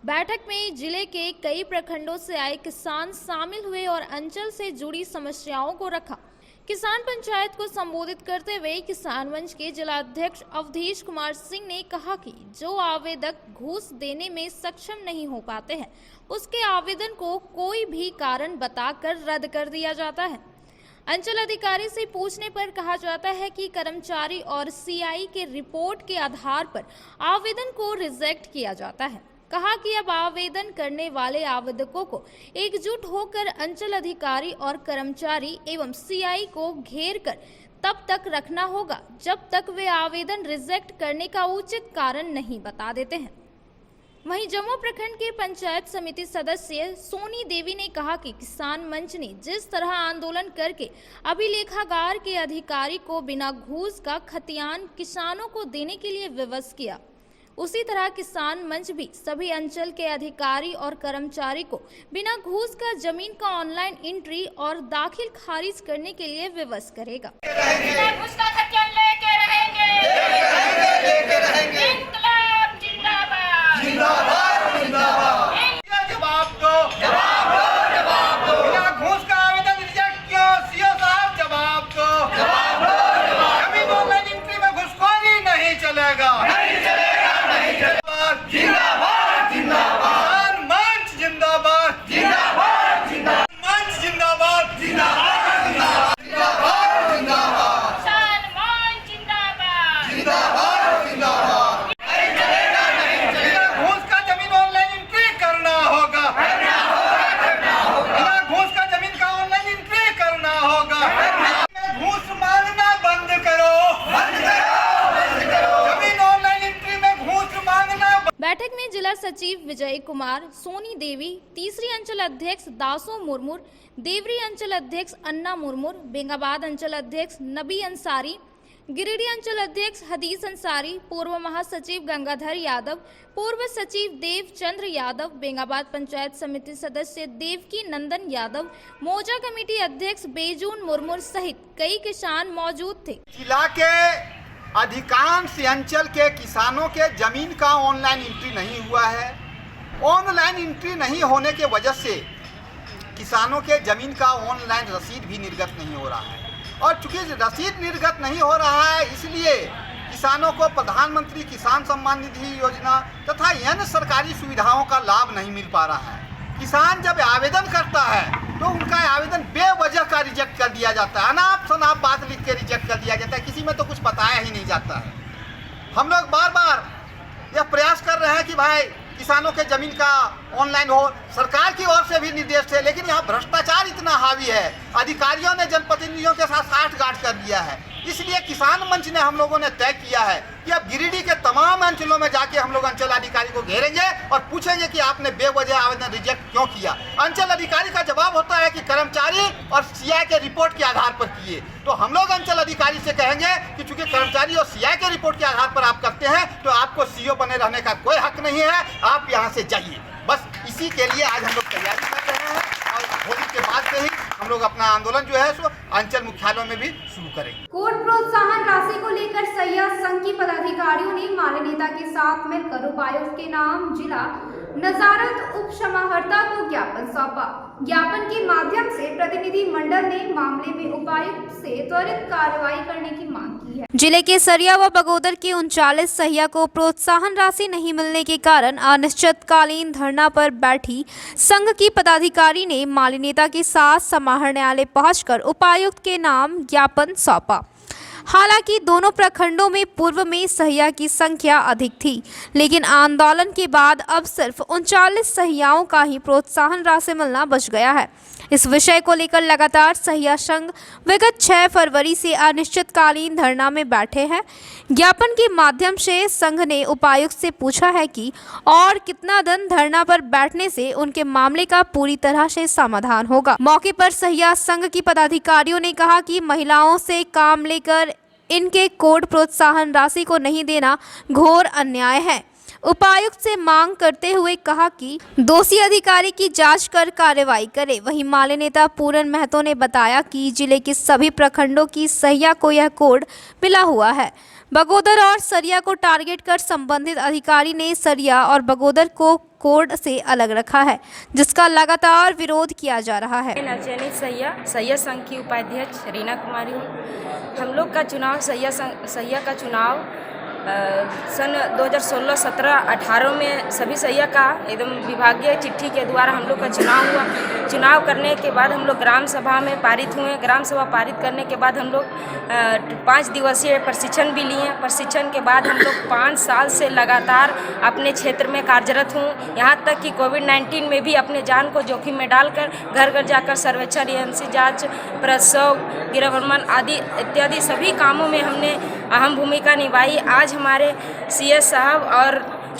बैठक में जिले के कई प्रखंडों से आए किसान शामिल हुए और अंचल से जुड़ी समस्याओं को रखा। किसान पंचायत को संबोधित करते हुए किसान मंच के जिलाध्यक्ष अवधेश कुमार सिंह ने कहा कि जो आवेदक घूस देने में सक्षम नहीं हो पाते हैं, उसके आवेदन को कोई भी कारण बताकर रद्द कर दिया जाता है। अंचल अधिकारी से पूछने पर कहा जाता है कि कर्मचारी और सीआई के रिपोर्ट के आधार पर आवेदन को रिजेक्ट किया जाता है। कहा कि अब आवेदन करने वाले आवेदकों को एकजुट होकर अंचल अधिकारी और कर्मचारी एवं सीआई को घेर कर तब तक रखना होगा जब तक वे आवेदन रिजेक्ट करने का उचित कारण नहीं बता देते हैं। वहीं जम्मू प्रखंड के पंचायत समिति सदस्य सोनी देवी ने कहा कि किसान मंच ने जिस तरह आंदोलन करके अभिलेखागार के अधिकारी को बिना घूस का खतियान किसानों को देने के लिए विवश किया, उसी तरह किसान मंच भी सभी अंचल के अधिकारी और कर्मचारी को बिना घूस का जमीन का ऑनलाइन एंट्री और दाखिल खारिज करने के लिए विवश करेगा। बैठक में जिला सचिव विजय कुमार, सोनी देवी, तीसरी अंचल अध्यक्ष दासो मुर्मू, देवरी अंचल अध्यक्ष अन्ना मुर्मू, बेंगाबाद अंचल अध्यक्ष नबी अंसारी, गिरिडीह अंचल अध्यक्ष हदीस अंसारी, पूर्व महासचिव गंगाधर यादव, पूर्व सचिव देवचंद्र यादव, बेंगाबाद पंचायत समिति सदस्य देवकी नंदन यादव, मौजा कमेटी अध्यक्ष बेजून मुर्मू सहित कई किसान मौजूद थे। जिला के अधिकांश अंचल के किसानों के जमीन का ऑनलाइन एंट्री नहीं हुआ है। ऑनलाइन एंट्री नहीं होने के वजह से किसानों के जमीन का ऑनलाइन रसीद भी निर्गत नहीं हो रहा है और चूंकि रसीद निर्गत नहीं हो रहा है, इसलिए किसानों को प्रधानमंत्री किसान सम्मान निधि योजना तथा अन्य सरकारी सुविधाओं का लाभ नहीं मिल पा रहा है। किसान जब आवेदन करता है तो उनका आवेदन बेवजह का रिजेक्ट कर दिया जाता है, अनाप शनाप बात लिख के रिजेक्ट कर दिया जाता है, किसी में तो कुछ बताया ही नहीं जाता है। हम लोग बार बार यह प्रयास कर रहे हैं कि भाई किसानों के जमीन का ऑनलाइन हो, सरकार की ओर से भी निर्देश थे, लेकिन यहाँ भ्रष्टाचार इतना हावी है, अधिकारियों ने जनप्रतिनिधियों के साथ साठगांठ कर दिया है। इसलिए किसान मंच ने हम लोगों ने तय किया है कि अब गिरिडीह के तमाम अंचलों में जाके हम लोग अंचल अधिकारी को घेरेंगे और पूछेंगे कि आपने बेवजह आवेदन रिजेक्ट क्यों किया। अंचल अधिकारी का जवाब होता है कि कर्मचारी और सीआई के रिपोर्ट के आधार पर किए। तो हम लोग अंचल अधिकारी से कहेंगे कि चूंकि कर्मचारी और सीआई के रिपोर्ट के आधार पर आप करते हैं तो आपको सीओ बने रहने का कोई हक नहीं है, आप यहाँ से जाइए। बस इसी के लिए आज हम लोग तैयारी कर रहे हैं और होली के बाद से ही हम लोग अपना आंदोलन जो है सो अंचल मुख्यालयों में भी शुरू करेंगे। कोर्ट प्रोत्साहन राशि को लेकर सैया संघ की पदाधिकारियों ने माले नेता के साथ मिलकर उपायुक्त के नाम जिला नजारत उप समाहर्ता को ज्ञापन सौंपा। ज्ञापन के माध्यम से प्रतिनिधि मंडल ने मामले में उपायुक्त से त्वरित कार्रवाई करने की मांग की है। जिले के सरिया व बगोदर के 39 सहिया को प्रोत्साहन राशि नहीं मिलने के कारण अनिश्चितकालीन धरना पर बैठी संघ की पदाधिकारी ने माली नेता के साथ समाहरणालय पहुंचकर उपायुक्त के नाम ज्ञापन सौंपा। हालांकि दोनों प्रखंडों में पूर्व में सहिया की संख्या अधिक थी, लेकिन आंदोलन के बाद अब सिर्फ 39 सहियाओं का ही प्रोत्साहन राशि मिलना बच गया है। इस विषय को लेकर लगातार सहिया संघ विगत 6 फरवरी से अनिश्चितकालीन धरना में बैठे हैं। ज्ञापन के माध्यम से संघ ने उपायुक्त से पूछा है कि और कितना दिन धरना पर बैठने से उनके मामले का पूरी तरह से समाधान होगा। मौके पर सहिया संघ की पदाधिकारियों ने कहा कि महिलाओं से काम लेकर इनके कोड प्रोत्साहन राशि को नहीं देना घोर अन्याय है। उपायुक्त से मांग करते हुए कहा कि दोषी अधिकारी की जांच कर कार्रवाई करे। वहीं माले नेता पूरन महतो ने बताया कि जिले के सभी प्रखंडों की सहिया को यह कोड मिला हुआ है। बगोदर और सरिया को टारगेट कर संबंधित अधिकारी ने सरिया और बगोदर को कोड से अलग रखा है, जिसका लगातार विरोध किया जा रहा है। नचैनी सहिया संघ की उपाध्यक्ष रीना कुमारी हूँ। हम लोग का चुनाव सहिया का चुनाव सन 2016, 17, 18 में सभी सहिया का एकदम विभागीय चिट्ठी के द्वारा हम लोग का चुनाव हुआ। चुनाव करने के बाद हम लोग ग्राम सभा में पारित हुए। ग्राम सभा पारित करने के बाद हम लोग 5 दिवसीय प्रशिक्षण भी लिए। प्रशिक्षण के बाद हम लोग 5 साल से लगातार अपने क्षेत्र में कार्यरत हूँ। यहाँ तक कि कोविड-19 में भी अपने जान को जोखिम में डालकर घर घर जाकर सर्वेक्षण, एएनसी जाँच, प्रसव, गिरहभ्रमण आदि इत्यादि सभी कामों में हमने अहम भूमिका निभाई। आज हमारे सीएस साहब और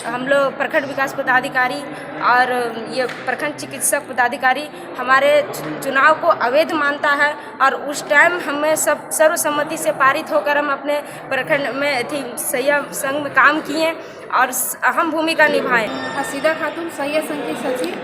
हम लोग प्रखंड विकास पदाधिकारी और ये प्रखंड चिकित्सक पदाधिकारी हमारे चुनाव को अवैध मानता है और उस टाइम हमें सब सर्वसम्मति से पारित होकर हम अपने प्रखंड में थी सहिया संघ में काम किए और अहम भूमिका निभाए। हसीदा खातून सहिया संघ की सचिव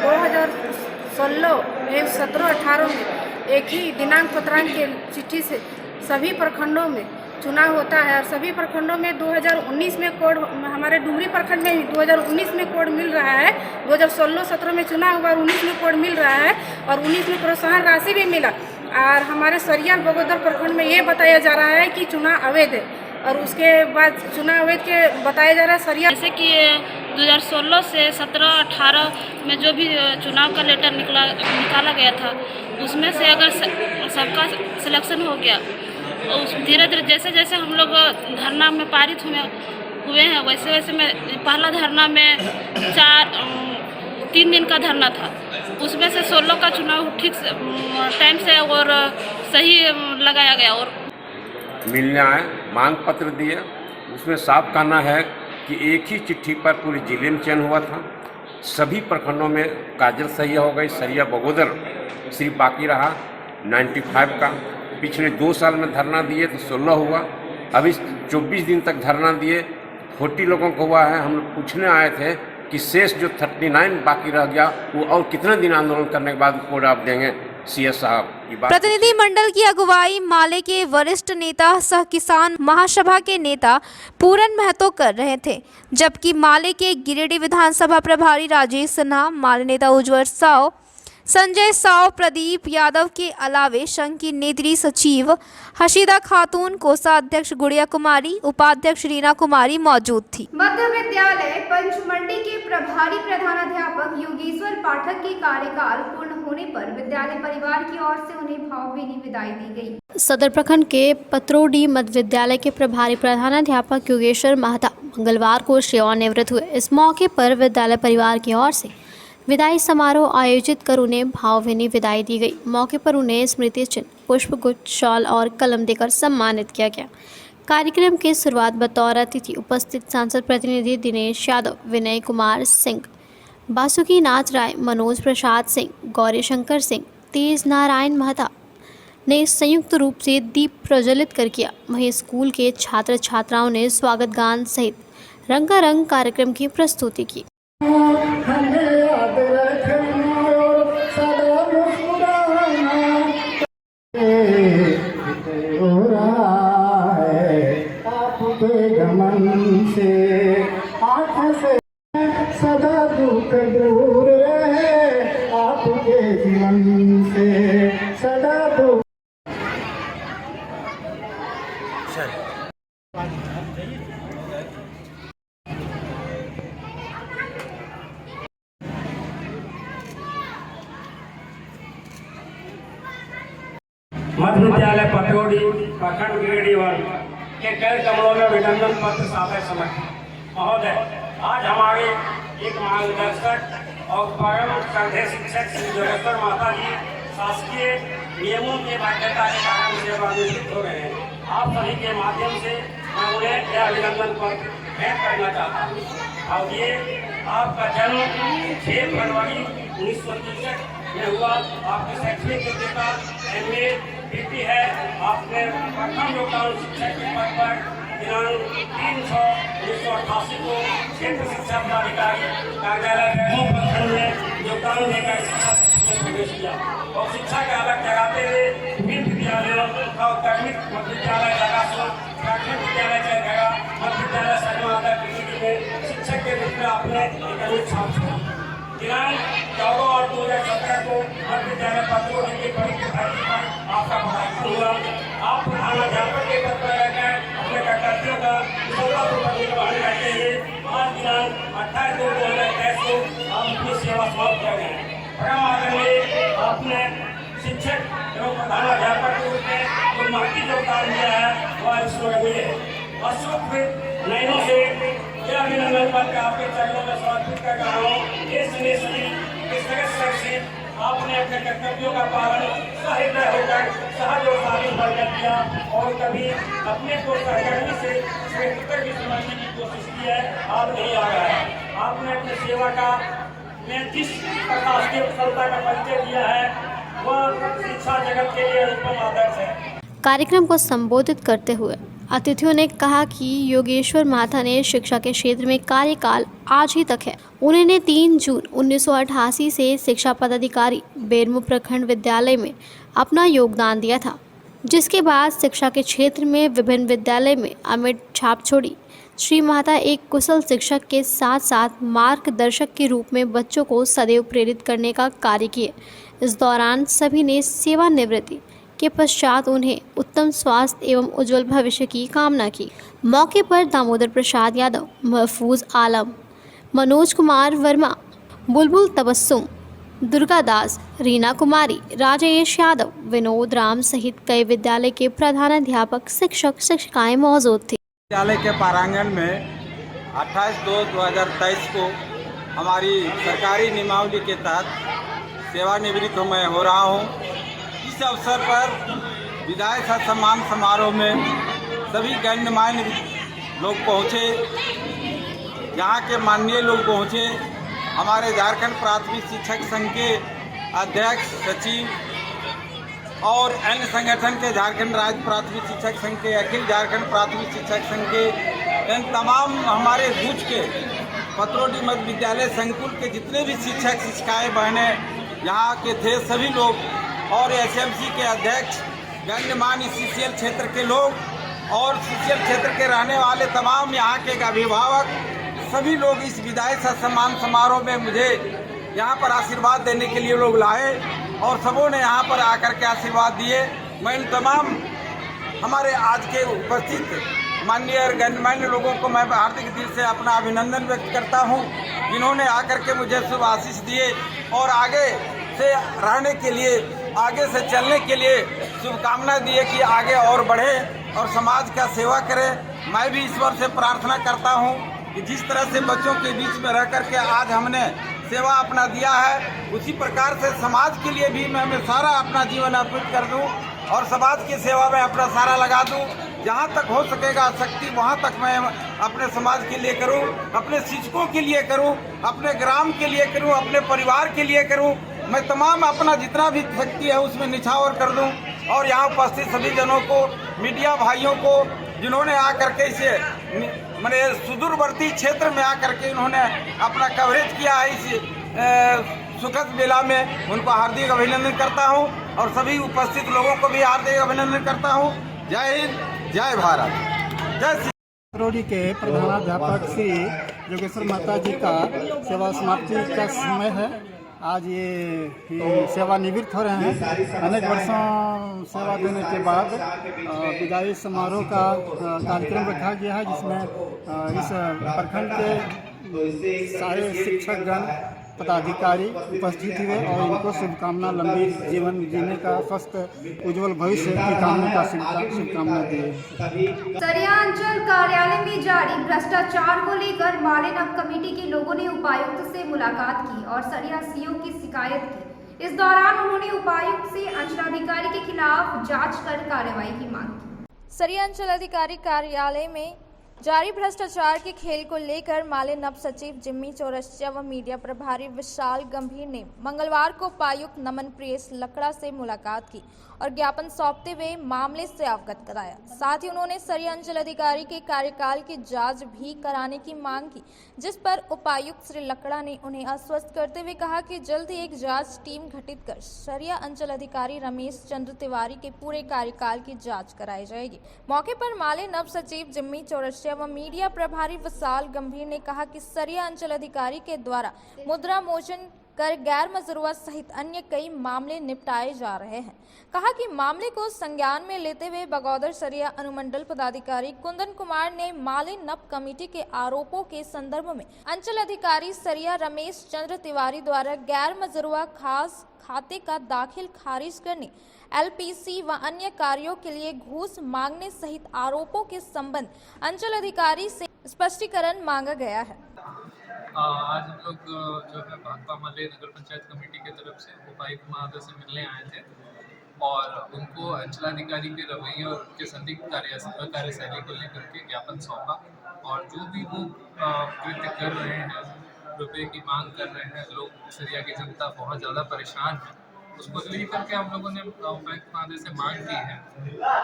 2016 एवं 17, 18 में एक ही दिनांक पत्रांक के चिट्ठी से सभी प्रखंडों में चुनाव होता है और सभी प्रखंडों में 2019 में कोड, हमारे डुमरी प्रखंड में 2019 में कोड मिल रहा है। 2016, 17 में चुनाव हुआ और 19 में कोड मिल रहा है और 19 में प्रोत्साहन राशि भी मिला। और हमारे सरिया बगोदर प्रखंड में ये बताया जा रहा है कि चुनाव अवैध है और उसके बाद चुनाव अवैध के बताया जा रहा है सरिया। जैसे कि 2016 से 17, 18 में जो भी चुनाव का लेटर निकाला गया था उसमें से अगर सबका सिलेक्शन हो गया और धीरे धीरे जैसे जैसे हम लोग धरना में पारित हुए हैं वैसे वैसे में पहला धरना में 3 दिन का धरना था। उसमें से 16 का चुनाव ठीक टाइम से और सही लगाया गया और मिलने आए, मांग पत्र दिए। उसमें साफ कहना है कि एक ही चिट्ठी पर पूरे जिले में चयन हुआ था। सभी प्रखंडों में काजल सहिया हो गई, सरिया बगोदर सिर्फ बाकी रहा 95 का। पिछले 2 साल में धरना दिए तो 16 हुआ, अभी 24 दिन तक धरना दिए 40 लोगों को हुआ है। हम लोग पूछने आए थे कि शेष जो 39 बाकी रह गया वो और कितने दिन आंदोलन करने के बाद कोड आप देंगे सीएस साहब। प्रतिनिधि मंडल की अगुवाई माले के वरिष्ठ नेता सह किसान महासभा के नेता पूरन महतो कर रहे थे, जबकि माले के गिरिडीह विधानसभा प्रभारी राजेश सिन्हा, माले नेता उज्ज्वल साव, संजय साव, प्रदीप यादव के अलावे संघ की नेत्री सचिव हसीदा खातून, कोषाध्यक्ष गुड़िया कुमारी, उपाध्यक्ष रीना कुमारी मौजूद थी। मध्य विद्यालय पंचमंडी के प्रभारी प्रधानाध्यापक योगेश्वर पाठक के कार्यकाल पूर्ण होने पर विद्यालय परिवार की ओर से उन्हें भावभीनी विदाई दी गई। सदर प्रखंड के पत्रोडी मध्य विद्यालय के प्रभारी प्रधानाध्यापक योगेश्वर महता मंगलवार को सेवानिवृत्त हुए। इस मौके पर विद्यालय परिवार की ओर से विदाई समारोह आयोजित कर उन्हें भावभीनी विदाई दी गई। मौके पर उन्हें स्मृति चिन्ह, पुष्पगुच्छ, शॉल और कलम देकर सम्मानित किया गया। कार्यक्रम की शुरुआत बतौर अतिथि उपस्थित सांसद प्रतिनिधि दिनेश यादव, विनय कुमार सिंह, बासुकी नाथ राय, मनोज प्रसाद सिंह, गौरी शंकर सिंह, तेज नारायण महता ने संयुक्त रूप से दीप प्रज्वलित कर किया। वहीं स्कूल के छात्र छात्राओं ने स्वागत गान सहित रंगारंग कार्यक्रम की प्रस्तुति की। याद रखना और सदा मुस्कुरा जीवन से, आँख से सदा दुख दूर रहे, आपके जीवन से सदा दुख। मध्य विद्यालय पतरोड़ी प्रखंड गिरिडीह के कई कमरों में अभिनंदन पत्र सादर समय महोदय, आज हमारे एक मार्गदर्शक और परम श्रद्धेय शिक्षक श्री जोगेश्वर माता जी शासकीय नियमों के बाध्यता के कारण सेवानिवृत्त हो रहे हैं। आप सभी के माध्यम से मैं उन्हें यह अभिनंदन पत्र भेंट करना चाहता हूँ। और ये आपका जन्म 6 फरवरी 1963 में हुआ। आपकी शैक्षणिक योग्यता MA BT है। आपने प्रथम योगदान शिक्षक के पद पर दिनांक 3/1988 को क्षेत्र शिक्षा पदाधिकारी कार्यालय प्रखंड में योगदान देकर शिक्षा में प्रवेश किया और शिक्षा का अलग जगाते हुए विभिन्न विद्यालयों और तकनीक मध्य विद्यालय लगासुर, प्राथमिक विद्यालय जयगढ़ा, मध्य विद्यालय सरमादा में शिक्षक के रूप में आपने एक छाप छोड़ा। दिनांक 14 और 2017 को मध्य विद्यालय पतरोड़ी के परीक्षा पर आपका पदार्पण हुआ। आप प्रधानाध्यापक के पद पर रहकर अपने कर्तव्यों का कुशलतापूर्वक निर्वहन करते हुए आज दिनांक 28/2/2023 को आप अपनी सेवा समाप्त कर गए हैं। परम आदरणीय आपने शिक्षक एवं प्रधानाध्यापक के रूप में जो महती योगदान दिया है वह स्मरणीय है। अशोक नयनों से यह अभिनंदन पत्र आपके चरणों में समर्पित कर रहा हूँ। इस निश्चित से आपने अपने कर्तव्यों का पालन सहृदय होकर सहज और साबित बनकर किया और कभी अपने को सहकर्मी से श्रेष्ठतर की समझने की कोशिश की है। आप नहीं आ रहा है। आपने अपनी सेवा का में जिस प्रकार की कुशलता का परिचय दिया है वह शिक्षा जगत के लिए अनुपम आदर्श है। कार्यक्रम को संबोधित करते हुए अतिथियों ने कहा कि योगेश्वर माता ने शिक्षा के क्षेत्र में कार्यकाल आज ही तक है। उन्होंने 3 जून 1988 से शिक्षा पदाधिकारी बेरमो प्रखंड विद्यालय में अपना योगदान दिया था, जिसके बाद शिक्षा के क्षेत्र में विभिन्न विद्यालय में अमिट छाप छोड़ी। श्री माता एक कुशल शिक्षक के साथ साथ मार्गदर्शक के रूप में बच्चों को सदैव प्रेरित करने का कार्य किए। इस दौरान सभी ने सेवानिवृत्ति के पश्चात उन्हें उत्तम स्वास्थ्य एवं उज्जवल भविष्य की कामना की। मौके पर दामोदर प्रसाद यादव, महफूज आलम, मनोज कुमार वर्मा, बुलबुल तबस्सुम, दुर्गा दास, रीना कुमारी, राजेश यादव, विनोद राम सहित कई विद्यालय के प्रधानाध्यापक, शिक्षक, शिक्षिकाएं मौजूद थे। विद्यालय के प्रांगण में 28/2/2023 को हमारी सरकारी नियमावली के तहत सेवानिवृत्त मैं हो रहा हूँ। इस अवसर पर विदाई सम्मान समारोह में सभी गणमान्य लोग पहुँचे, यहाँ के माननीय लोग पहुँचे। हमारे झारखंड प्राथमिक शिक्षक संघ के अध्यक्ष, सचिव और अन्य संगठन के झारखंड राज्य प्राथमिक शिक्षक संघ के, अखिल झारखंड प्राथमिक शिक्षक संघ के, इन तमाम हमारे गुज के पतरोड़ी मध्य विद्यालय संकुल के जितने भी शिक्षक शिक्षिकाएँ बहनें यहाँ के थे सभी लोग और SMC के अध्यक्ष, गणमान्य CCL क्षेत्र के लोग और CCL क्षेत्र के रहने वाले तमाम यहाँ के अभिभावक सभी लोग इस विदाई सम्मान समारोह में मुझे यहाँ पर आशीर्वाद देने के लिए लोग लाए और सबों ने यहाँ पर आकर के आशीर्वाद दिए। मैं इन तमाम हमारे आज के उपस्थित माननीय गणमान्य लोगों को मैं हार्दिक दिल से अपना अभिनंदन व्यक्त करता हूँ, जिन्होंने आकर के मुझे शुभ आशीष दिए और आगे से रहने के लिए, आगे से चलने के लिए शुभकामना दिए कि आगे और बढ़े और समाज का सेवा करें। मैं भी ईश्वर से प्रार्थना करता हूं कि जिस तरह से बच्चों के बीच में रह करके आज हमने सेवा अपना दिया है, उसी प्रकार से समाज के लिए भी मैं सारा अपना जीवन अर्पित कर दूं और समाज की सेवा में अपना सारा लगा दूं। जहाँ तक हो सकेगा शक्ति वहाँ तक मैं अपने समाज के लिए करूँ, अपने शिक्षकों के लिए करूँ, अपने ग्राम के लिए करूँ, अपने परिवार के लिए करूँ। मैं तमाम अपना जितना भी शक्ति है उसमें निछावर कर दूं और यहाँ उपस्थित सभी जनों को, मीडिया भाइयों को, जिन्होंने आकर के इसे मैंने सुदूरवर्ती क्षेत्र में आकर के इन्होंने अपना कवरेज किया है इस सुखद मेला में, उनको हार्दिक अभिनंदन करता हूँ और सभी उपस्थित लोगों को भी हार्दिक अभिनंदन करता हूँ। जय हिंद, जय भारत, जय श्री। पतरौड़ी के प्रधानाध्यापक श्री योगेश्वर महता जी का सेवा समाप्ति का समय है। आज ये सेवानिवृत्त हो रहे हैं। अनेक वर्षों सेवा देने के बाद विदाई समारोह का कार्यक्रम रखा गया है, जिसमें इस प्रखंड के सारे शिक्षकगण पदाधिकारी उपस्थित हुए और इनको शुभकामना, लंबी जीवन जीने का, स्वस्थ उज्जवल भविष्य की कामना का शुभकामना दिए। सरिया अंचल कार्यालय में जारी भ्रष्टाचार को लेकर माले नब कमेटी के लोगों ने उपायुक्त से मुलाकात की और सरिया सीओ की शिकायत की। इस दौरान उन्होंने उपायुक्त से अंचलाधिकारी के खिलाफ जांच कर कार्रवाई की मांग की। सरिया अंचल अधिकारी कार्यालय में जारी भ्रष्टाचार के खेल को लेकर माले नब सचिव जिम्मी चौरसिया व मीडिया प्रभारी विशाल गंभीर ने मंगलवार को उपायुक्त नमन प्रियेश लकड़ा से मुलाकात की और ज्ञापन सौंपते हुए मामले से अवगत कराया। साथ ही उन्होंने सरिया अंचल अधिकारी के कार्यकाल की जांच भी कराने की मांग की, जिस पर उपायुक्त श्री लकड़ा ने उन्हें आश्वस्त करते हुए कहा कि जल्द ही एक जांच टीम गठित कर सरिया अंचल अधिकारी रमेश चंद्र तिवारी के पूरे कार्यकाल की जांच कराई जाएगी। मौके पर माले नब सचिव जिम्मी चौरसिया व मीडिया प्रभारी विशाल गंभीर ने कहा कि सरिया अंचल अधिकारी के द्वारा मुद्रा मोचन कर गैर मजरूआ सहित अन्य कई मामले निपटाए जा रहे हैं। कहा कि मामले को संज्ञान में लेते हुए बगौदर सरिया अनुमंडल पदाधिकारी कुंदन कुमार ने माले नब कमेटी के आरोपों के संदर्भ में अंचल अधिकारी सरिया रमेश चंद्र तिवारी द्वारा गैर मजरूआ खास खाते का दाखिल खारिज करने, एलपीसी व अन्य कार्यों के लिए घूस मांगने सहित आरोपों के संबंध अंचल अधिकारी से स्पष्टीकरण मांगा गया है। आज हम लोग जो है भाकपा माले नगर पंचायत कमेटी की तरफ से उपायुक्त महोदय से मिलने आए थे और उनको अंचलाधिकारी के रवैये और उनके संदिग्ध कार्यशैली को लेकर के ज्ञापन सौंपा और जो भी वो कृत्य कर रहे हैं, रुपए की मांग कर रहे हैं, लोग सरिया की जनता बहुत ज़्यादा परेशान है, उसको लेकर के हम लोगों ने उपायुक्त महोदय से मांग की है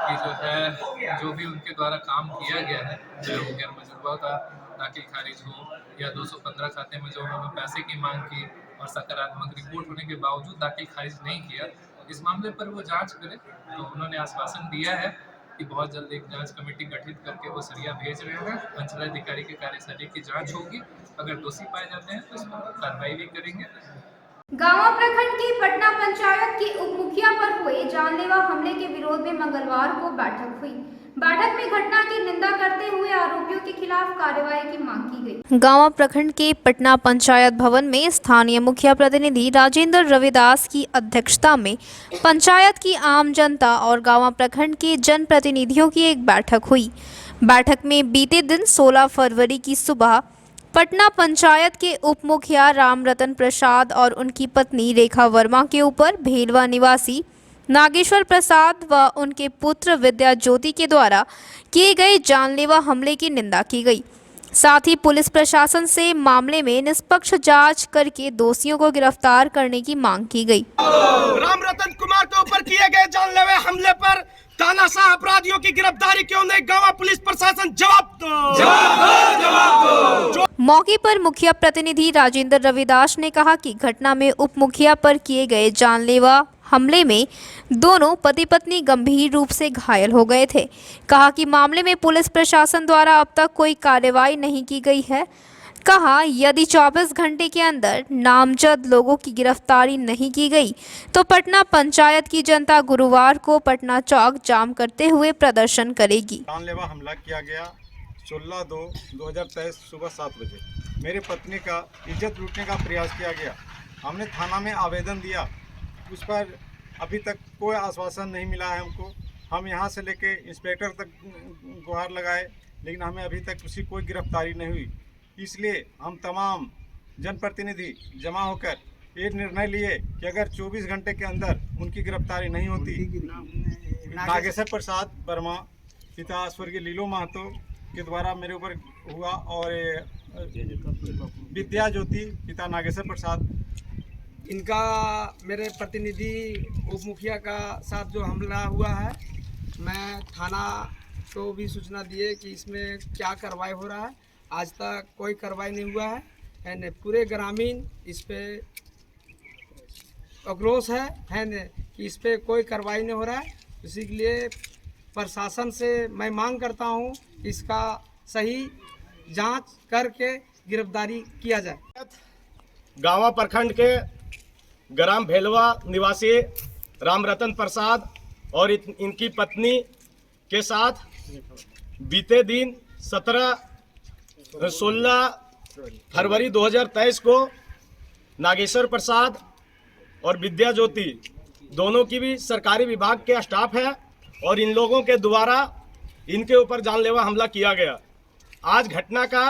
कि जो है जो भी उनके द्वारा काम किया गया है, चाहे वो गैर मजरूआ का दाखिल खारिज हो या 215 खाते में जो उन्होंने पैसे की मांग की और सकारात्मक रिपोर्ट होने के बावजूद दाखिल खारिज नहीं किया, इस मामले पर वो जांच करें। तो उन्होंने आश्वासन दिया है कि बहुत जल्द एक जांच कमेटी गठित करके वो सरिया भेज रहे हैं। अंचलाधिकारी के कार्यशैली की जांच होगी, अगर दोषी पाए जाते हैं तो इस पर कार्रवाई भी करेंगे। गांवा प्रखंड की पटना पंचायत की उप मुखिया पर हुए जानलेवा हमले के विरोध में मंगलवार को बैठक हुई। बैठक में घटना की निंदा करते हुए आरोपियों के खिलाफ कार्रवाई की मांग की गई। गांवा प्रखंड के पटना पंचायत भवन में स्थानीय मुखिया प्रतिनिधि राजेंद्र रविदास की अध्यक्षता में पंचायत की आम जनता और गांवा प्रखंड के जनप्रतिनिधियों की एक बैठक हुई। बैठक में बीते दिन 16 फरवरी की सुबह पटना पंचायत के उप मुखिया राम रतन प्रसाद और उनकी पत्नी रेखा वर्मा के ऊपर भेलवा निवासी नागेश्वर प्रसाद व उनके पुत्र विद्या ज्योति के द्वारा किए गए जानलेवा हमले की निंदा की गई। साथ ही पुलिस प्रशासन से मामले में निष्पक्ष जांच करके दोषियों को गिरफ्तार करने की मांग की गई। राम रतन कुमार के ऊपर किए गए जानलेवा हमले पर तानाशाह अपराधियों की गिरफ्तारी क्यों नहीं? गांवा पुलिस प्रशासन जवाब दो। मौके पर मुखिया प्रतिनिधि राजेंद्र रविदास ने कहा कि घटना में उप मुखिया पर किए गए जानलेवा हमले में दोनों पति पत्नी गंभीर रूप से घायल हो गए थे। कहा कि मामले में पुलिस प्रशासन द्वारा अब तक कोई कार्रवाई नहीं की गई है। कहा यदि 24 घंटे के अंदर नामजद लोगों की गिरफ्तारी नहीं की गई तो पटना पंचायत की जनता गुरुवार को पटना चौक जाम करते हुए प्रदर्शन करेगी। जानलेवा हमला किया गया 16/2/2023 सुबह 7 बजे। मेरी पत्नी का इज्जत लूटने का प्रयास किया गया। हमने थाना में आवेदन दिया, उस पर अभी तक कोई आश्वासन नहीं मिला है हमको। हम यहाँ से लेके इंस्पेक्टर तक गुहार लगाए, लेकिन हमें अभी तक उसकी कोई गिरफ्तारी नहीं हुई। इसलिए हम तमाम जनप्रतिनिधि जमा होकर ये निर्णय लिए कि अगर 24 घंटे के अंदर उनकी गिरफ्तारी नहीं होती, नागेश्वर प्रसाद वर्मा पिता स्वर्गीय लीलो महतो के द्वारा मेरे ऊपर हुआ और विद्या ज्योति पिता नागेश्वर प्रसाद, इनका मेरे प्रतिनिधि उप मुखिया का साथ जो हमला हुआ है, मैं थाना को भी सूचना दिए कि इसमें क्या कार्रवाई हो रहा है। आज तक कोई कार्रवाई नहीं हुआ है न, पूरे ग्रामीण इस पे आक्रोश है न कि इस पे कोई कार्रवाई नहीं हो रहा है। इसी के लिए प्रशासन से मैं मांग करता हूं, इसका सही जांच करके गिरफ्तारी किया जाए। गांवा प्रखंड के ग्राम भेलवा निवासी राम रतन प्रसाद और इनकी पत्नी के साथ बीते दिन 16 फरवरी 2023 को नागेश्वर प्रसाद और विद्या ज्योति दोनों की भी सरकारी विभाग के स्टाफ है और इन लोगों के द्वारा इनके ऊपर जानलेवा हमला किया गया। आज घटना का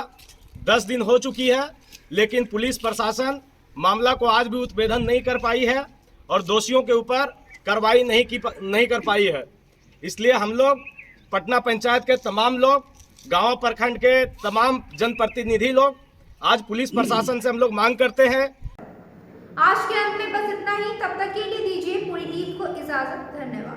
10 दिन हो चुकी है, लेकिन पुलिस प्रशासन मामला को आज भी उत्भेदन नहीं कर पाई है और दोषियों के ऊपर कार्रवाई नहीं कर पाई है। इसलिए हम लोग पटना पंचायत के तमाम लोग, गांव प्रखंड के तमाम जनप्रतिनिधि लोग आज पुलिस प्रशासन से हम लोग मांग करते हैं। आज के अंत में बस इतना ही। तब तक के लिए दीजिए पूरी टीम को इजाजत। धन्यवाद।